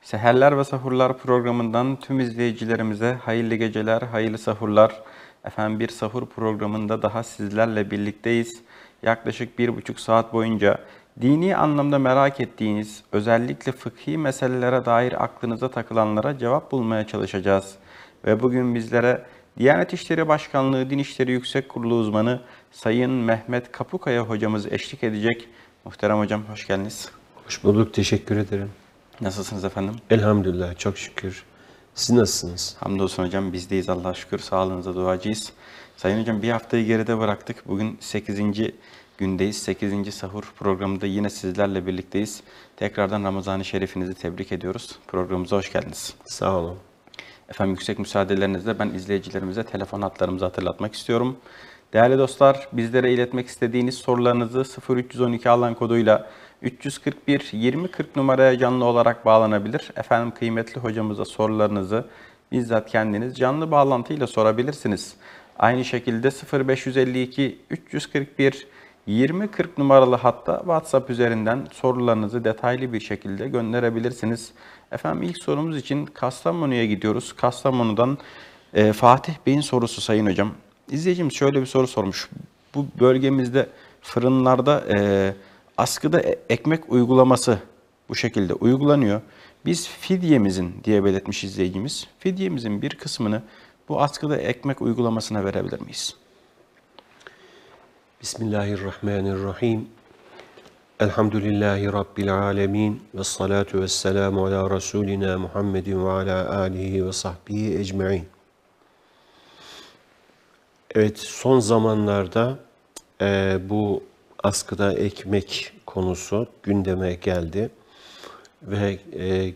Seherler ve Sahurlar programından tüm izleyicilerimize hayırlı geceler, hayırlı sahurlar. Efendim bir sahur programında daha sizlerle birlikteyiz. Yaklaşık 1,5 saat boyunca dini anlamda merak ettiğiniz, özellikle fıkhi meselelere dair aklınıza takılanlara cevap bulmaya çalışacağız. Ve bugün bizlere Diyanet İşleri Başkanlığı Din İşleri Yüksek Kurulu uzmanı Sayın Mehmet Kapukaya hocamız eşlik edecek. Muhterem hocam hoş geldiniz. Hoş bulduk, teşekkür ederim. Nasılsınız efendim? Elhamdülillah, çok şükür. Siz nasılsınız? Hamdolsun hocam, bizdeyiz Allah'a şükür, sağlığınıza duacıyız. Sayın hocam, bir haftayı geride bıraktık. Bugün 8. gündeyiz. 8. sahur programında yine sizlerle birlikteyiz. Tekrardan Ramazan-ı Şerifinizi tebrik ediyoruz. Programımıza hoş geldiniz. Sağ olun. Efendim yüksek müsaadelerinizle ben izleyicilerimize telefon hatlarımızı hatırlatmak istiyorum. Değerli dostlar, bizlere iletmek istediğiniz sorularınızı 0312 alan koduyla 341 2040 numaraya canlı olarak bağlanabilir. Efendim kıymetli hocamıza sorularınızı bizzat kendiniz canlı bağlantıyla sorabilirsiniz. Aynı şekilde 0552 341 2040 numaralı hatta WhatsApp üzerinden sorularınızı detaylı bir şekilde gönderebilirsiniz. Efendim ilk sorumuz için Kastamonu'ya gidiyoruz. Kastamonu'dan Fatih Bey'in sorusu Sayın Hocam. İzleyicimiz şöyle bir soru sormuş. Bu bölgemizde fırınlarda askıda ekmek uygulaması bu şekilde uygulanıyor. Biz fidyemizin diye belirtmiş izleyicimiz. Fidyemizin bir kısmını bu askıda ekmek uygulamasına verebilir miyiz? Bismillahirrahmanirrahim. Elhamdülillahi Rabbil alemin. Ve salatu ve selamu ala Resulina Muhammedin ve ala alihi ve sahbihi ecma'in. Evet, son zamanlarda bu askıda ekmek konusu gündeme geldi. Ve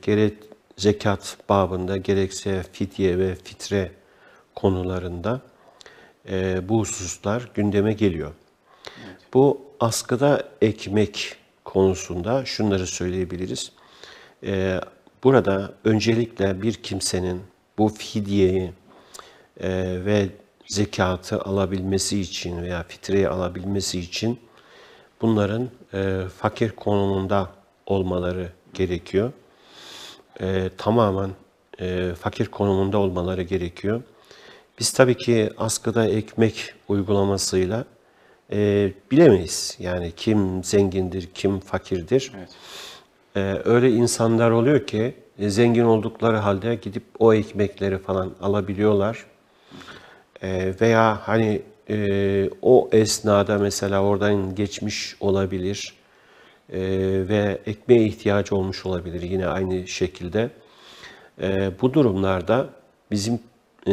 gerek zekat babında gerekse fidye ve fitre konularında bu hususlar gündeme geliyor. Evet. Bu askıda ekmek konusunda şunları söyleyebiliriz. Burada öncelikle bir kimsenin bu fidyeyi ve zekatı alabilmesi için veya fitreyi alabilmesi için bunların fakir konumunda olmaları gerekiyor. Tamamen fakir konumunda olmaları gerekiyor. Biz tabii ki askıda ekmek uygulamasıyla bilemeyiz. Yani kim zengindir, kim fakirdir. Evet. Öyle insanlar oluyor ki zengin oldukları halde gidip o ekmekleri falan alabiliyorlar. Veya hani o esnada mesela oradan geçmiş olabilir ve ekmeğe ihtiyacı olmuş olabilir yine aynı şekilde. Bu durumlarda bizim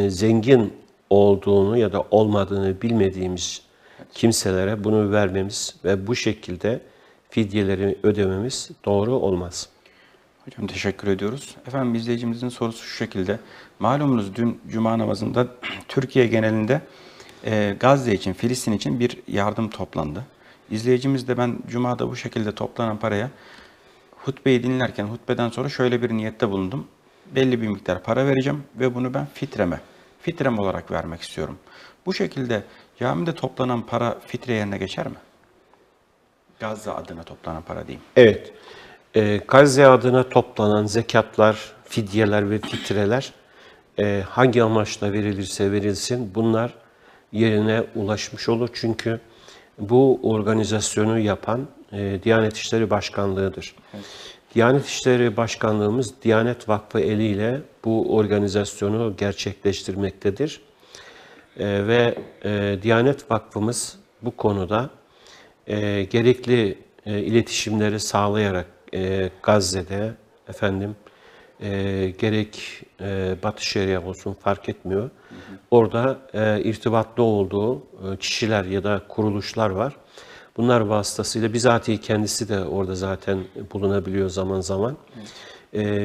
zengin olduğunu ya da olmadığını bilmediğimiz kimselere bunu vermemiz ve bu şekilde fidyeleri ödememiz doğru olmaz. Hocam teşekkür ediyoruz. Efendim izleyicimizin sorusu şu şekilde. Malumunuz dün Cuma namazında Türkiye genelinde Gazze için, Filistin için bir yardım toplandı. İzleyicimiz de ben Cuma'da bu şekilde toplanan paraya hutbeyi dinlerken hutbeden sonra şöyle bir niyette bulundum. Belli bir miktar para vereceğim ve bunu ben fitrem olarak vermek istiyorum. Bu şekilde camide toplanan para fitre yerine geçer mi? Gazze adına toplanan para diyeyim. Evet. Gazze adına toplanan zekatlar, fidyeler ve fitreler hangi amaçla verilirse verilsin bunlar yerine ulaşmış olur. Çünkü bu organizasyonu yapan Diyanet İşleri Başkanlığı'dır. Evet. Diyanet İşleri Başkanlığımız Diyanet Vakfı eliyle bu organizasyonu gerçekleştirmektedir. Ve Diyanet Vakfımız bu konuda gerekli iletişimleri sağlayarak Gazze'de gerek Batı Şeria olsun fark etmiyor. Orada irtibatlı olduğu kişiler ya da kuruluşlar var. Bunlar vasıtasıyla bizatihi kendisi de orada zaten bulunabiliyor zaman zaman.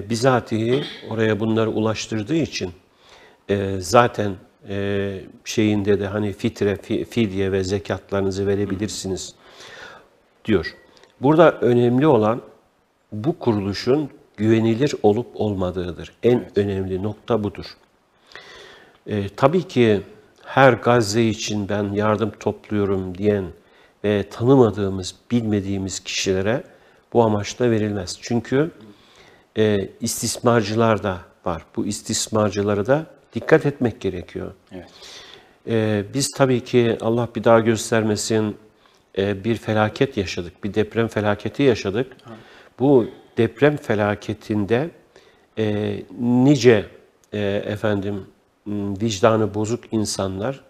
Bizatihi oraya bunları ulaştırdığı için zaten şeyinde de hani fitre, fidye ve zekatlarınızı verebilirsiniz diyor. Burada önemli olan bu kuruluşun güvenilir olup olmadığıdır. En önemli nokta budur. Tabii ki her Gazze için ben yardım topluyorum diyen ve tanımadığımız, bilmediğimiz kişilere bu amaçla verilmez. Çünkü istismarcılar da var. Bu istismarcılara da dikkat etmek gerekiyor. Evet. Biz tabii ki Allah bir daha göstermesin bir felaket yaşadık, bir deprem felaketi yaşadık. Bu deprem felaketinde nice vicdanı bozuk insanlar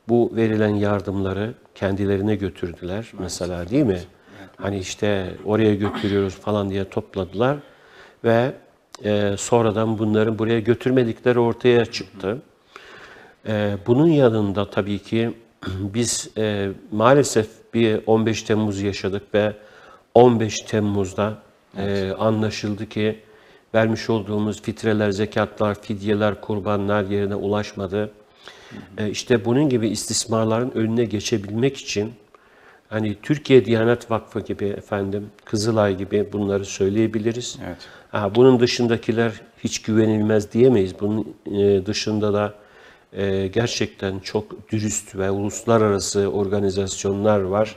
bu verilen yardımları kendilerine götürdüler mesela, değil mi? Hani işte oraya götürüyoruz falan diye topladılar ve sonradan bunların buraya götürmedikleri ortaya çıktı. Bunun yanında tabii ki biz maalesef bir 15 Temmuz yaşadık ve 15 Temmuz'da anlaşıldı ki vermiş olduğumuz fitreler, zekatlar, fidyeler, kurbanlar yerine ulaşmadı. İşte bunun gibi istismarların önüne geçebilmek için hani Türkiye Diyanet Vakfı gibi, Kızılay gibi bunları söyleyebiliriz. Evet. Bunun dışındakiler hiç güvenilmez diyemeyiz. Bunun dışında da gerçekten çok dürüst ve uluslararası organizasyonlar var.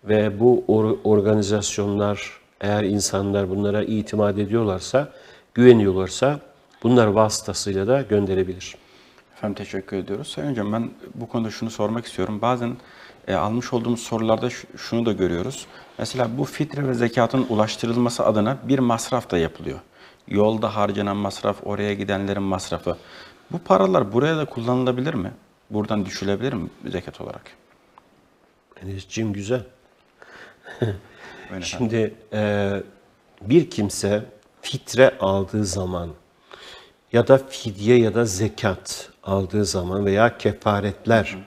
Ve bu organizasyonlar, eğer insanlar bunlara itimat ediyorlarsa, güveniyorlarsa bunlar vasıtasıyla da gönderebilir. Efendim teşekkür ediyoruz. Sayın Hocam, ben bu konuda şunu sormak istiyorum. Bazen almış olduğumuz sorularda şunu da görüyoruz. Mesela bu fitre ve zekatın ulaştırılması adına bir masraf da yapılıyor. Yolda harcanan masraf, oraya gidenlerin masrafı. Bu paralar buraya da kullanılabilir mi? Buradan düşülebilir mi zekat olarak? Enes'ciğim, güzel. Şimdi bir kimse fitre aldığı zaman ya da fidye ya da zekat aldığı zaman veya kefaretler,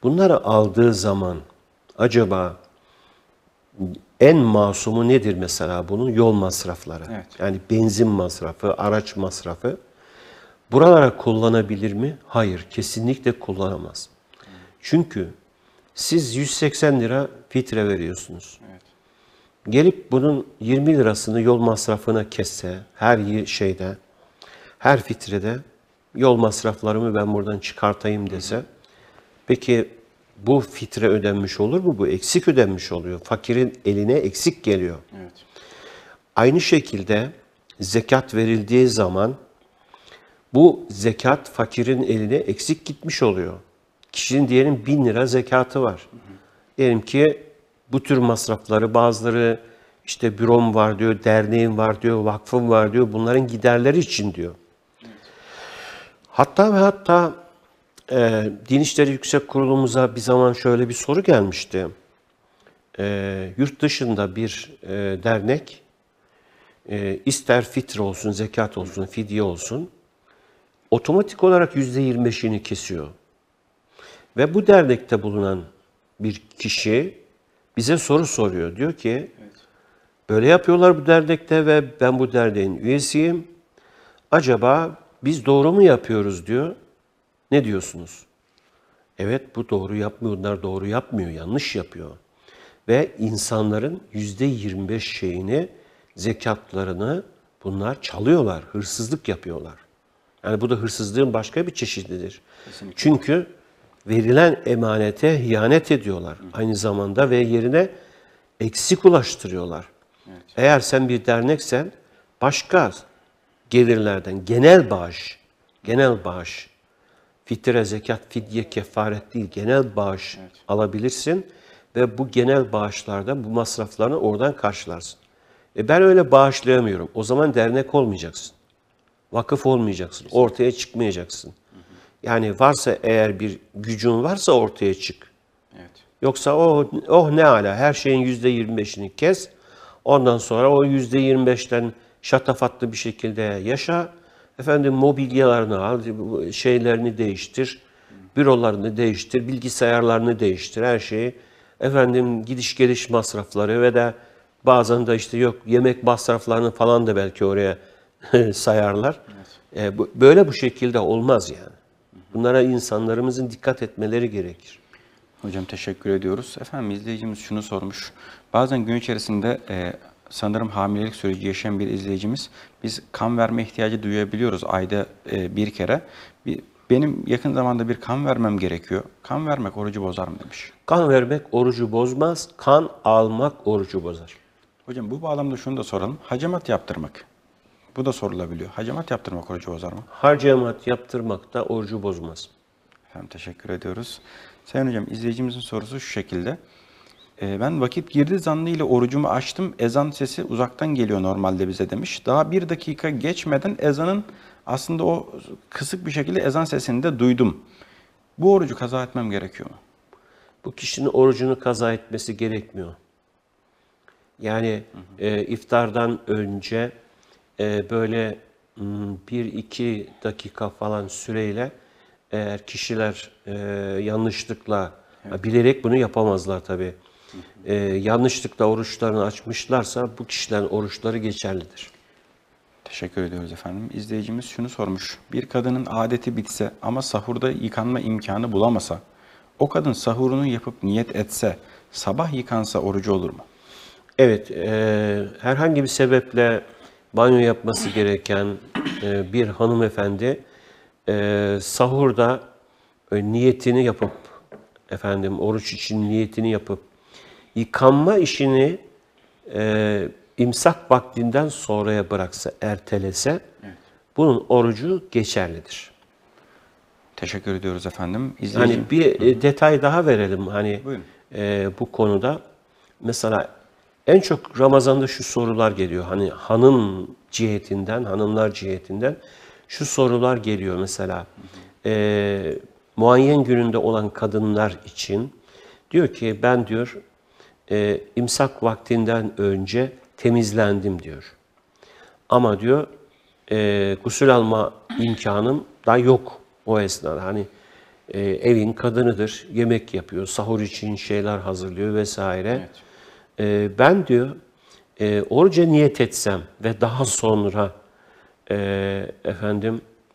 bunları aldığı zaman acaba en masumu nedir mesela bunun? Yol masrafları. Evet. Yani benzin masrafı, araç masrafı. Buralara kullanabilir mi? Hayır, kesinlikle kullanamaz. Çünkü siz 180 lira fitre veriyorsunuz. Evet. Gelip bunun 20 lirasını yol masrafına kesse, her fitrede yol masraflarımı ben buradan çıkartayım dese, peki bu fitre ödenmiş olur mu? Bu eksik ödenmiş oluyor. Fakirin eline eksik geliyor. Evet. Aynı şekilde zekat verildiği zaman bu zekat fakirin eline eksik gitmiş oluyor. Kişinin diyelim 1000 lira zekatı var. Diyelim ki bu tür masrafları, bazıları işte bürom var diyor, derneğim var diyor, vakfım var diyor, bunların giderleri için diyor. Hatta ve hatta Din İşleri Yüksek Kurulumuza bir zaman şöyle bir soru gelmişti. Yurt dışında bir dernek, ister fitre olsun, zekat olsun, fidye olsun, otomatik olarak %25'ini kesiyor. Ve bu dernekte bulunan bir kişi bize soru soruyor. Diyor ki, böyle yapıyorlar bu dernekte ve ben bu derneğin üyesiyim. Acaba biz doğru mu yapıyoruz diyor. Ne diyorsunuz? Evet, bu doğru yapmıyor, onlar doğru yapmıyor, yanlış yapıyor. Ve insanların %25 şeyini, zekatlarını bunlar çalıyorlar, hırsızlık yapıyorlar. Yani bu da hırsızlığın başka bir çeşididir. Kesinlikle. Çünkü verilen emanete ihanet ediyorlar. Aynı zamanda ve yerine eksik ulaştırıyorlar. Evet. Eğer sen bir derneksen başka gelirlerden genel bağış, fitre, zekat, fidye, kefaret değil, genel bağış alabilirsin ve bu genel bağışlardan bu masraflarını oradan karşılarsın. Ben öyle bağışlayamıyorum. O zaman dernek olmayacaksın. Vakıf olmayacaksın. Ortaya çıkmayacaksın. Yani varsa eğer bir gücün varsa ortaya çık. Evet. Yoksa oh ne ala, her şeyin %25'ini kes. Ondan sonra o %25'ten şatafatlı bir şekilde yaşa. Mobilyalarını al, şeylerini değiştir, bürolarını değiştir, bilgisayarlarını değiştir, her şeyi. Gidiş geliş masrafları ve de bazen de işte yok yemek masraflarını falan da belki oraya sayarlar. Evet. Böyle bu şekilde olmaz yani. Bunlara insanlarımızın dikkat etmeleri gerekir. Hocam teşekkür ediyoruz. İzleyicimiz şunu sormuş. Bazen gün içerisinde sanırım hamilelik süreci yaşayan bir izleyicimiz, biz kan verme ihtiyacı duyabiliyoruz ayda bir kere. Benim yakın zamanda bir kan vermem gerekiyor. Kan vermek orucu bozar mı demiş. Kan vermek orucu bozmaz, kan almak orucu bozar. Hocam bu bağlamda şunu da soralım. Hacamat yaptırmak Bu da sorulabiliyor. Hacamat yaptırmak orucu bozar mı? Harcamat yaptırmak da orucu bozmaz. Efendim teşekkür ediyoruz. Sayın hocam, izleyicimizin sorusu şu şekilde. Ben vakit girdi zannıyla orucumu açtım. Ezan sesi uzaktan geliyor normalde bize demiş. Daha 1 dakika geçmeden ezanın aslında o kısık bir şekilde ezan sesini de duydum. Bu orucu kaza etmem gerekiyor mu? Bu kişinin orucunu kaza etmesi gerekmiyor. Yani iftardan önce böyle 1-2 dakika falan süreyle eğer kişiler yanlışlıkla, bilerek bunu yapamazlar tabii. Yanlışlıkla oruçlarını açmışlarsa bu kişilerin oruçları geçerlidir. Teşekkür ediyoruz efendim. İzleyicimiz şunu sormuş. Bir kadının adeti bitse ama sahurda yıkanma imkanı bulamasa, o kadın sahurunu yapıp niyet etse, sabah yıkansa orucu olur mu? Evet, herhangi bir sebeple banyo yapması gereken bir hanımefendi sahurda niyetini yapıp, oruç için niyetini yapıp, yıkanma işini imsak vaktinden sonraya bıraksa, ertelese, bunun orucu geçerlidir. Teşekkür ediyoruz efendim. Hani bir detay daha verelim Buyurun. Bu konuda. Mesela en çok Ramazan'da şu sorular geliyor. Hani hanımlar cihetinden şu sorular geliyor mesela. Muayyen gününde olan kadınlar için diyor ki ben diyor imsak vaktinden önce temizlendim diyor. Ama diyor gusül alma imkanım da yok o esnada. Hani evin kadınıdır, yemek yapıyor, sahur için şeyler hazırlıyor vesaire. Evet. Ben diyor oruca niyet etsem ve daha sonra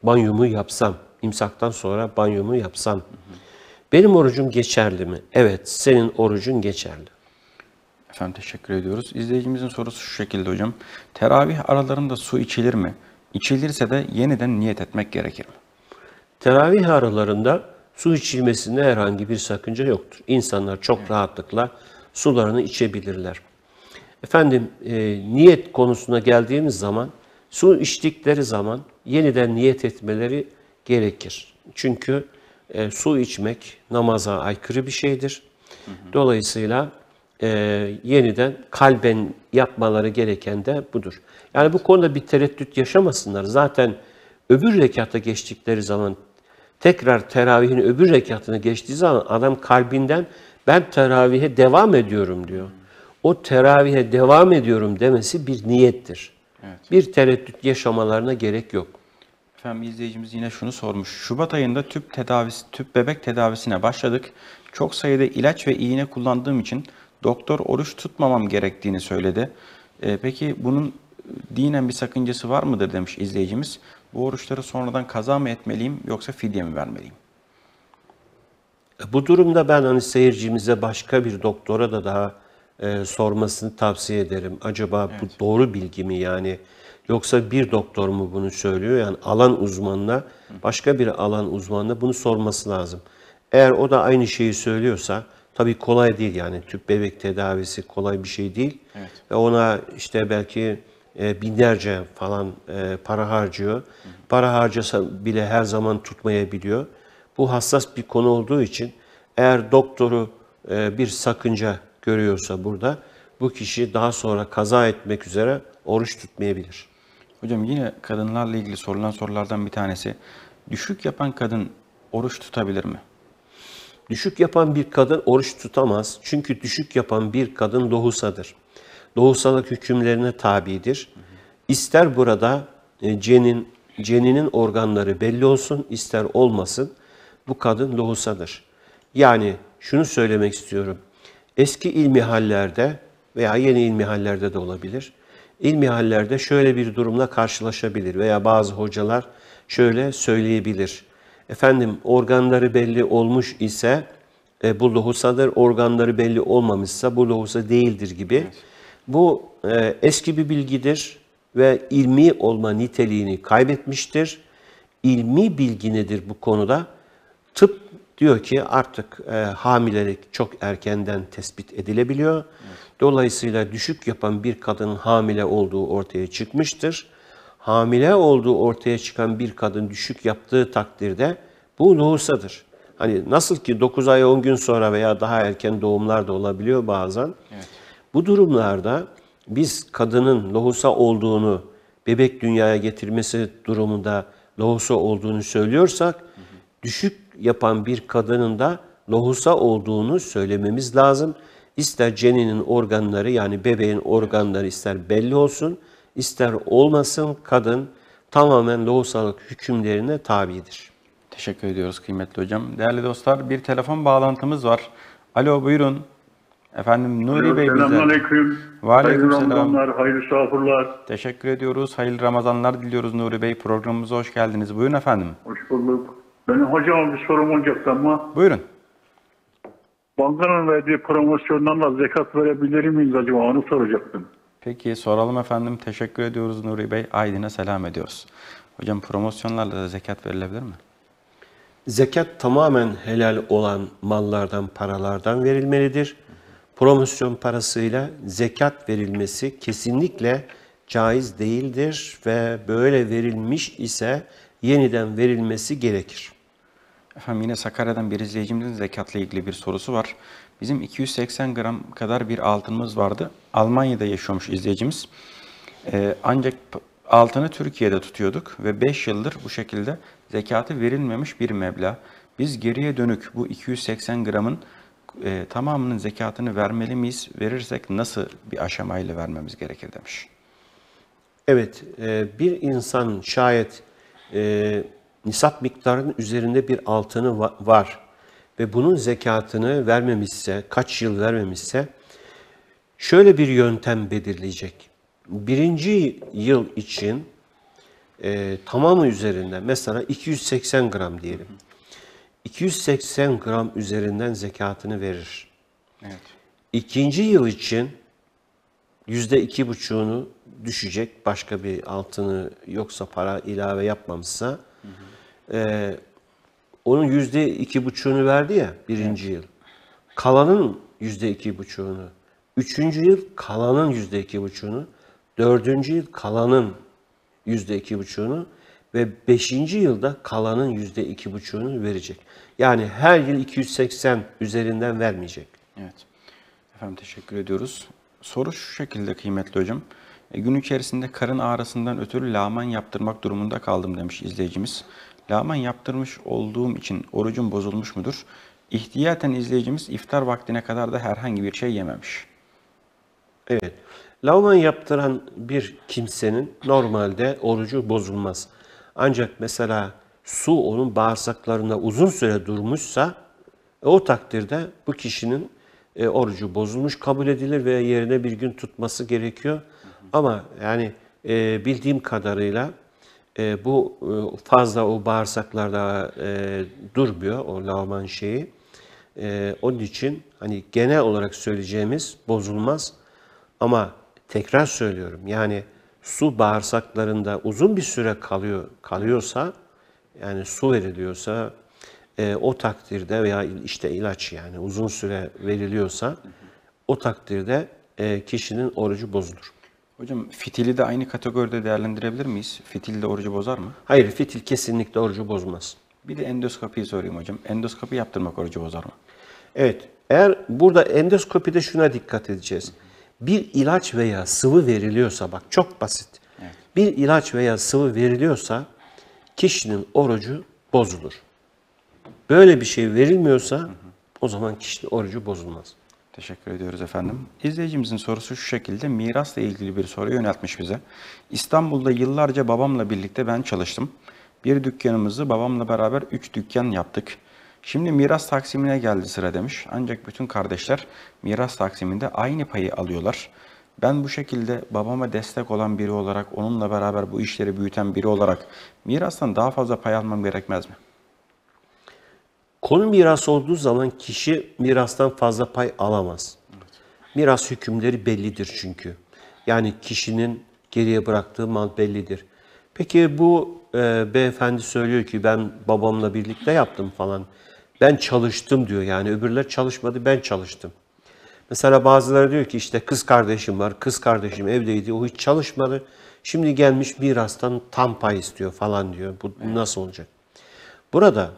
banyomu yapsam, imsaktan sonra banyomu yapsam, benim orucum geçerli mi? Evet, senin orucun geçerli. Efendim teşekkür ediyoruz. İzleyicimizin sorusu şu şekilde hocam. Teravih aralarında su içilir mi? İçilirse de yeniden niyet etmek gerekir mi? Teravih aralarında su içilmesinde herhangi bir sakınca yoktur. İnsanlar çok rahatlıkla sularını içebilirler. Niyet konusuna geldiğimiz zaman su içtikleri zaman yeniden niyet etmeleri gerekir. Çünkü su içmek namaza aykırı bir şeydir. Dolayısıyla yeniden kalben yapmaları gereken de budur. Yani bu konuda bir tereddüt yaşamasınlar. Zaten öbür rekata geçtikleri zaman tekrar teravihin öbür rekatını geçtiği zaman adam kalbinden ben teravihe devam ediyorum diyor. O teravihe devam ediyorum demesi bir niyettir. Evet. Bir tereddüt yaşamalarına gerek yok. Efendim izleyicimiz yine şunu sormuş. Şubat ayında tüp bebek tedavisine başladık. Çok sayıda ilaç ve iğne kullandığım için doktor oruç tutmamam gerektiğini söyledi. Peki bunun dinen bir sakıncası var mıdır demiş izleyicimiz. Bu oruçları sonradan kaza mı etmeliyim yoksa fidye mi vermeliyim? Bu durumda ben seyircimize başka bir doktora da daha sormasını tavsiye ederim. Acaba bu doğru bilgi mi yani? Yoksa bir doktor mu bunu söylüyor? Yani alan uzmanına, başka bir alan uzmanına bunu sorması lazım. Eğer o da aynı şeyi söylüyorsa, tabii kolay değil yani tüp bebek tedavisi kolay bir şey değil. Evet. Ve ona işte belki binlerce falan para harcıyor. Para harcasa bile her zaman tutmayabiliyor. Bu hassas bir konu olduğu için eğer doktoru bir sakınca görüyorsa burada bu kişi daha sonra kaza etmek üzere oruç tutmayabilir. Hocam yine kadınlarla ilgili sorulan sorulardan bir tanesi. Düşük yapan kadın oruç tutabilir mi? Düşük yapan bir kadın oruç tutamaz. Çünkü düşük yapan bir kadın lohusadır. Lohusalık hükümlerine tabidir. İster burada ceninin organları belli olsun, ister olmasın bu kadın lohusadır. Yani şunu söylemek istiyorum. Eski ilmihallerde veya yeni ilmihallerde de olabilir. İlmihallerde şöyle bir durumla karşılaşabilir veya bazı hocalar şöyle söyleyebilir. Organları belli olmuş ise bu lohusadır, organları belli olmamışsa bu lohusa değildir gibi. Evet. Bu eski bir bilgidir ve ilmi olma niteliğini kaybetmiştir. İlmi bilgi nedir bu konuda? Tıp diyor ki artık hamilelik çok erkenden tespit edilebiliyor. Evet. Dolayısıyla düşük yapan bir kadının hamile olduğu ortaya çıkmıştır. hamile olduğu ortaya çıkan bir kadın düşük yaptığı takdirde bu lohusadır. Hani nasıl ki 9 ay 10 gün sonra veya daha erken doğumlar da olabiliyor bazen. Evet. Bu durumlarda biz kadının lohusa olduğunu, bebek dünyaya getirmesi durumunda lohusa olduğunu söylüyorsak, düşük yapan bir kadının da lohusa olduğunu söylememiz lazım. İster ceninin organları yani bebeğin organları ister belli olsun, ister olmasın kadın tamamen lohusalık hükümlerine tabidir. Teşekkür ediyoruz kıymetli hocam. Değerli dostlar, bir telefon bağlantımız var. Alo, buyurun. Efendim Nuri Bey bizden. Selamünaleyküm. Hayırlı Aleykümselam. Ramazanlar, hayırlı sahurlar. Teşekkür ediyoruz. Hayırlı Ramazanlar diliyoruz Nuri Bey. Programımıza hoş geldiniz. Buyurun efendim. Hoş bulduk. Benim hocama bir sorum olacaktı ama Buyurun. bankanın verdiği promosyondan da zekat verebilir miyiz acaba, onu soracaktım. Peki soralım efendim. Teşekkür ediyoruz Nuri Bey. Aydın'a selam ediyoruz. Hocam promosyonlarla da zekat verilebilir mi? Zekat tamamen helal olan mallardan, paralardan verilmelidir. Promosyon parasıyla zekat verilmesi kesinlikle caiz değildir ve böyle verilmiş ise yeniden verilmesi gerekir. Efendim yine Sakarya'dan bir izleyicimizin zekatla ilgili bir sorusu var. Bizim 280 gram kadar bir altınımız vardı. Almanya'da yaşıyormuş izleyicimiz. Ancak altını Türkiye'de tutuyorduk ve 5 yıldır bu şekilde zekatı verilmemiş bir meblağ. Biz geriye dönük bu 280 gramın tamamının zekatını vermeli miyiz? Verirsek nasıl bir aşamayla vermemiz gerekir demiş. Evet, bir insan şayet nisap miktarının üzerinde bir altını var ve bunun zekatını vermemişse, kaç yıl vermemişse şöyle bir yöntem belirleyecek. Birinci yıl için tamamı üzerinden mesela 280 gram diyelim. 280 gram üzerinden zekatını verir. Evet. İkinci yıl için %2,5'unu düşecek. Başka bir altını yoksa para ilave yapmamışsa. Onun %2,5'unu verdi ya birinci yıl. Kalanın %2,5'unu. Üçüncü yıl kalanın %2,5'unu. Dördüncü yıl kalanın %2,5'unu ve 5. yılda kalanın %2,5'unu verecek. Yani her yıl 280 üzerinden vermeyecek. Evet. Efendim teşekkür ediyoruz. Soru şu şekilde kıymetli hocam. Gün içerisinde karın ağrısından ötürü lağman yaptırmak durumunda kaldım demiş izleyicimiz. Lağman yaptırmış olduğum için orucum bozulmuş mudur? İhtiyaten izleyicimiz iftar vaktine kadar da herhangi bir şey yememiş. Evet. Lağman yaptıran bir kimsenin normalde orucu bozulmaz. Ancak mesela su onun bağırsaklarında uzun süre durmuşsa o takdirde bu kişinin orucu bozulmuş kabul edilir ve yerine bir gün tutması gerekiyor. Ama yani bildiğim kadarıyla bu fazla o bağırsaklarda durmuyor o lağman şeyi. Onun için hani genel olarak söyleyeceğimiz bozulmaz. Ama tekrar söylüyorum yani su bağırsaklarında uzun bir süre kalıyorsa yani su veriliyorsa o takdirde veya işte ilaç yani uzun süre veriliyorsa o takdirde kişinin orucu bozulur. Hocam fitili de aynı kategoride değerlendirebilir miyiz? Fitil de orucu bozar mı? Hayır, fitil kesinlikle orucu bozmaz. Bir de endoskopiyi sorayım hocam. Endoskopi yaptırmak orucu bozar mı? Evet, eğer burada endoskopide şuna dikkat edeceğiz. Bir ilaç veya sıvı veriliyorsa, bak çok basit. Evet. Bir ilaç veya sıvı veriliyorsa kişinin orucu bozulur. Böyle bir şey verilmiyorsa o zaman kişinin orucu bozulmaz. Teşekkür ediyoruz efendim. İzleyicimizin sorusu şu şekilde, mirasla ilgili bir soru yöneltmiş bize. İstanbul'da yıllarca babamla birlikte ben çalıştım. Bir dükkanımızı babamla beraber 3 dükkan yaptık. Şimdi miras taksimine geldi sıra demiş. Ancak bütün kardeşler miras taksiminde aynı payı alıyorlar. Ben bu şekilde babama destek olan biri olarak, onunla beraber bu işleri büyüten biri olarak mirastan daha fazla pay almam gerekmez mi? Konu miras olduğu zaman kişi mirastan fazla pay alamaz. Evet. Miras hükümleri bellidir çünkü. Yani kişinin geriye bıraktığı mal bellidir. Peki bu beyefendi söylüyor ki ben babamla birlikte yaptım falan. Ben çalıştım diyor yani öbürler çalışmadı ben çalıştım. Mesela bazıları diyor ki işte kız kardeşim var, kız kardeşim evdeydi, o hiç çalışmadı. Şimdi gelmiş mirastan tam pay istiyor falan diyor. Bu nasıl olacak? Burada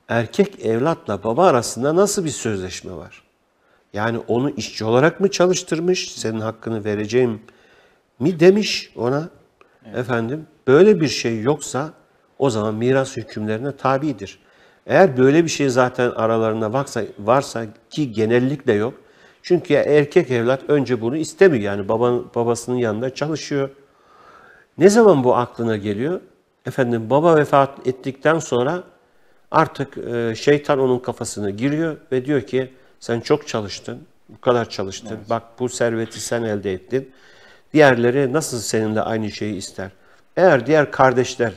erkek evlatla baba arasında nasıl bir sözleşme var? Yani onu işçi olarak mı çalıştırmış, senin hakkını vereceğim mi demiş ona? Efendim, böyle bir şey yoksa o zaman miras hükümlerine tabidir. Eğer böyle bir şey zaten aralarında varsa ki genellikle yok. Çünkü erkek evlat önce bunu istemiyor. Yani babasının yanında çalışıyor. Ne zaman bu aklına geliyor? Efendim, baba vefat ettikten sonra artık şeytan onun kafasına giriyor ve diyor ki sen çok çalıştın, bu kadar çalıştın. Evet. Bak bu serveti sen elde ettin. Diğerleri nasıl seninle aynı şeyi ister? Eğer diğer kardeşler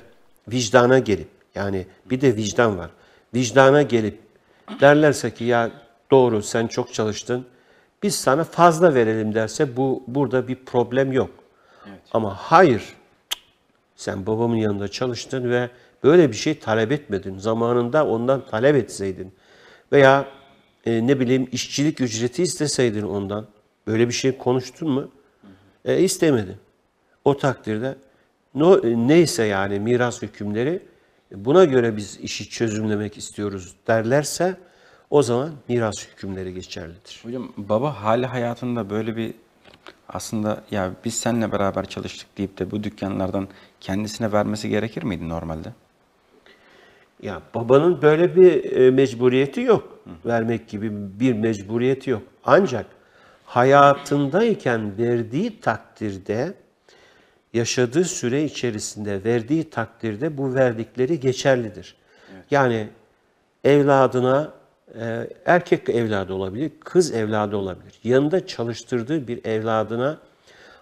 vicdana gelip, yani bir de vicdan var. Vicdana gelip derlerse ki ya doğru sen çok çalıştın, biz sana fazla verelim derse burada bir problem yok. Evet. Ama hayır, sen babamın yanında çalıştın ve böyle bir şey talep etmedin. Zamanında ondan talep etseydin veya ne bileyim işçilik ücreti isteseydin ondan. Böyle bir şey konuştun mu? İstemedin. O takdirde neyse yani miras hükümleri buna göre biz işi çözümlemek istiyoruz derlerse o zaman miras hükümleri geçerlidir. Hocam baba hali hayatında böyle bir aslında ya biz seninle beraber çalıştık deyip de bu dükkanlardan kendisine vermesi gerekir miydi normalde? Ya babanın böyle bir mecburiyeti yok. Vermek gibi bir mecburiyeti yok. Ancak hayatındayken verdiği takdirde, yaşadığı süre içerisinde verdiği takdirde bu verdikleri geçerlidir. Evet. Yani evladına, erkek evladı olabilir, kız evladı olabilir. Yanında çalıştırdığı bir evladına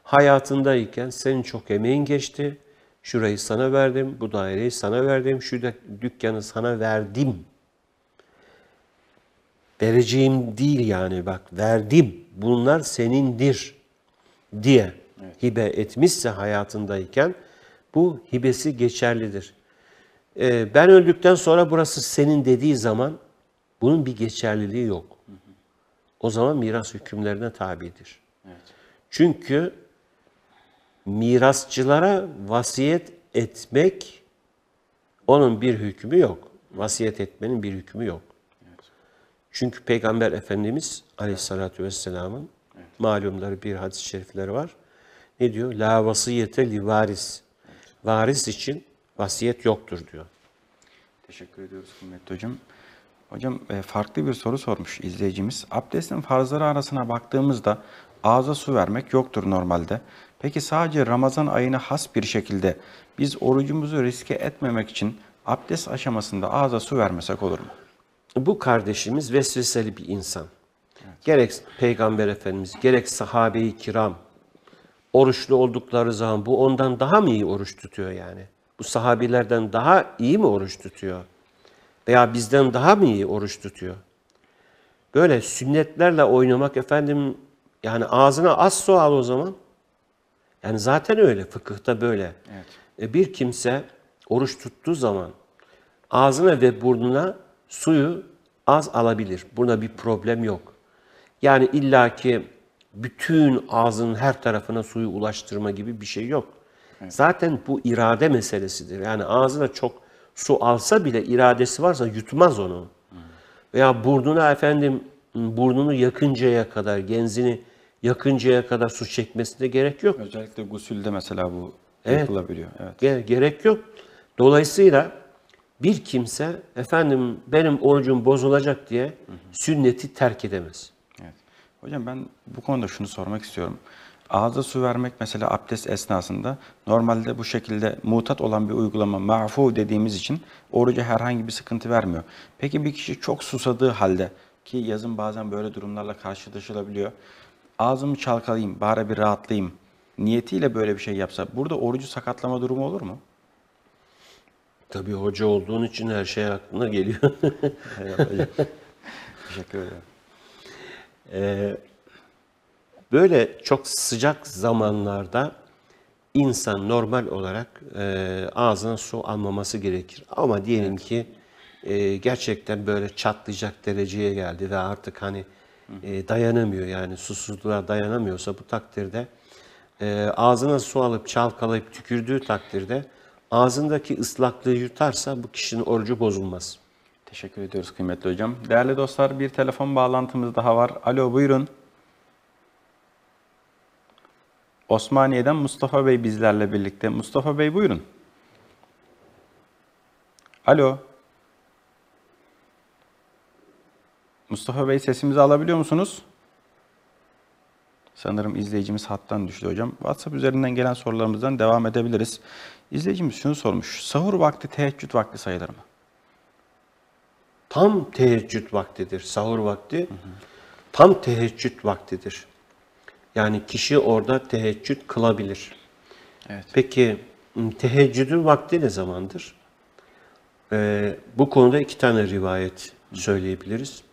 hayatındayken senin çok emeğin geçti, şurayı sana verdim, bu daireyi sana verdim, şu dükkanı sana verdim. Vereceğim değil yani bak verdim, bunlar senindir diye hibe etmişse hayatındayken bu hibesi geçerlidir. Ben öldükten sonra burası senin dediği zaman bunun bir geçerliliği yok. O zaman miras hükümlerine tabidir. Evet. Çünkü mirasçılara vasiyet etmek onun bir hükmü yok. Vasiyet etmenin bir hükmü yok. Evet. Çünkü Peygamber Efendimiz Aleyhisselatü Vesselam'ın malumları bir hadis-i şerifleri var. Ne diyor? La vasiyete li varis. Varis için vasiyet yoktur diyor. Teşekkür ediyoruz kıymetli hocam. Hocam farklı bir soru sormuş izleyicimiz. Abdestin farzları arasına baktığımızda ağza su vermek yoktur normalde. Peki sadece Ramazan ayına has bir şekilde biz orucumuzu riske etmemek için abdest aşamasında ağza su vermesek olur mu? Bu kardeşimiz vesveseli bir insan. Evet. Gerek Peygamber Efendimiz, gerek sahabe-i kiram oruçlu oldukları zaman bu ondan daha mı iyi oruç tutuyor yani? Bu sahabilerden daha iyi mi oruç tutuyor? Veya bizden daha mı iyi oruç tutuyor? Böyle sünnetlerle oynamak efendim, yani ağzına az su al o zaman. Yani zaten öyle, fıkıhta böyle. Evet. Bir kimse oruç tuttuğu zaman ağzına ve burnuna suyu az alabilir. Buna bir problem yok. Yani illaki bütün ağzının her tarafına suyu ulaştırma gibi bir şey yok. Evet. Zaten bu irade meselesidir. Yani ağzına çok su alsa bile iradesi varsa yutmaz onu. Veya burnuna efendim burnunu yakıncaya kadar, genzini yakıncaya kadar su çekmesine gerek yok. Özellikle gusülde mesela bu yapılabiliyor. Evet. Gerek yok. Dolayısıyla bir kimse efendim benim orucum bozulacak diye sünneti terk edemez. Evet. Hocam ben bu konuda şunu sormak istiyorum. Ağza su vermek mesela abdest esnasında normalde bu şekilde mutat olan bir uygulama, ma'fu dediğimiz için oruca herhangi bir sıkıntı vermiyor. Peki bir kişi çok susadığı halde, ki yazın bazen böyle durumlarla karşılaşılabiliyor, ağzımı çalkalayayım, bari bir rahatlayayım niyetiyle böyle bir şey yapsa burada orucu sakatlama durumu olur mu? Tabii hoca olduğun için her şey aklına geliyor. Teşekkür ederim. Böyle çok sıcak zamanlarda insan normal olarak ağzına su almaması gerekir. Ama diyelim ki gerçekten böyle çatlayacak dereceye geldi ve artık hani dayanamıyor, yani susuzluğa dayanamıyorsa bu takdirde ağzına su alıp çalkalayıp tükürdüğü takdirde ağzındaki ıslaklığı yutarsa bu kişinin orucu bozulmaz. Teşekkür ediyoruz kıymetli hocam. Değerli dostlar, bir telefon bağlantımız daha var. Alo, buyurun. Osmaniye'den Mustafa Bey bizlerle birlikte. Mustafa Bey buyurun. Alo. Mustafa Bey, sesimizi alabiliyor musunuz? Sanırım izleyicimiz hattan düştü hocam. WhatsApp üzerinden gelen sorularımızdan devam edebiliriz. İzleyicimiz şunu sormuş. Sahur vakti teheccüd vakti sayılır mı? Tam teheccüd vaktidir. Sahur vakti tam teheccüd vaktidir. Yani kişi orada teheccüd kılabilir. Evet. Peki teheccüdün vakti ne zamandır? Bu konuda 2 tane rivayet söyleyebiliriz.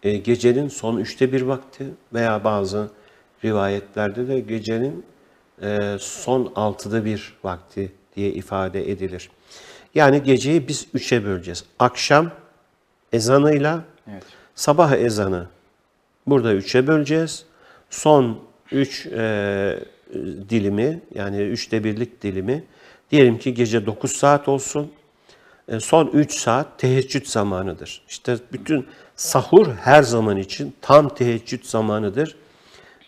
Gecenin son 1/3 vakti veya bazı rivayetlerde de gecenin son 1/6 vakti diye ifade edilir. Yani geceyi biz 3'e böleceğiz. Akşam ezanıyla Evet. sabah ezanı burada 3'e böleceğiz. Son 3 dilimi, yani 1/3'lik dilimi, diyelim ki gece 9 saat olsun. Son 3 saat teheccüd zamanıdır. İşte bütün sahur her zaman için tam teheccüd zamanıdır.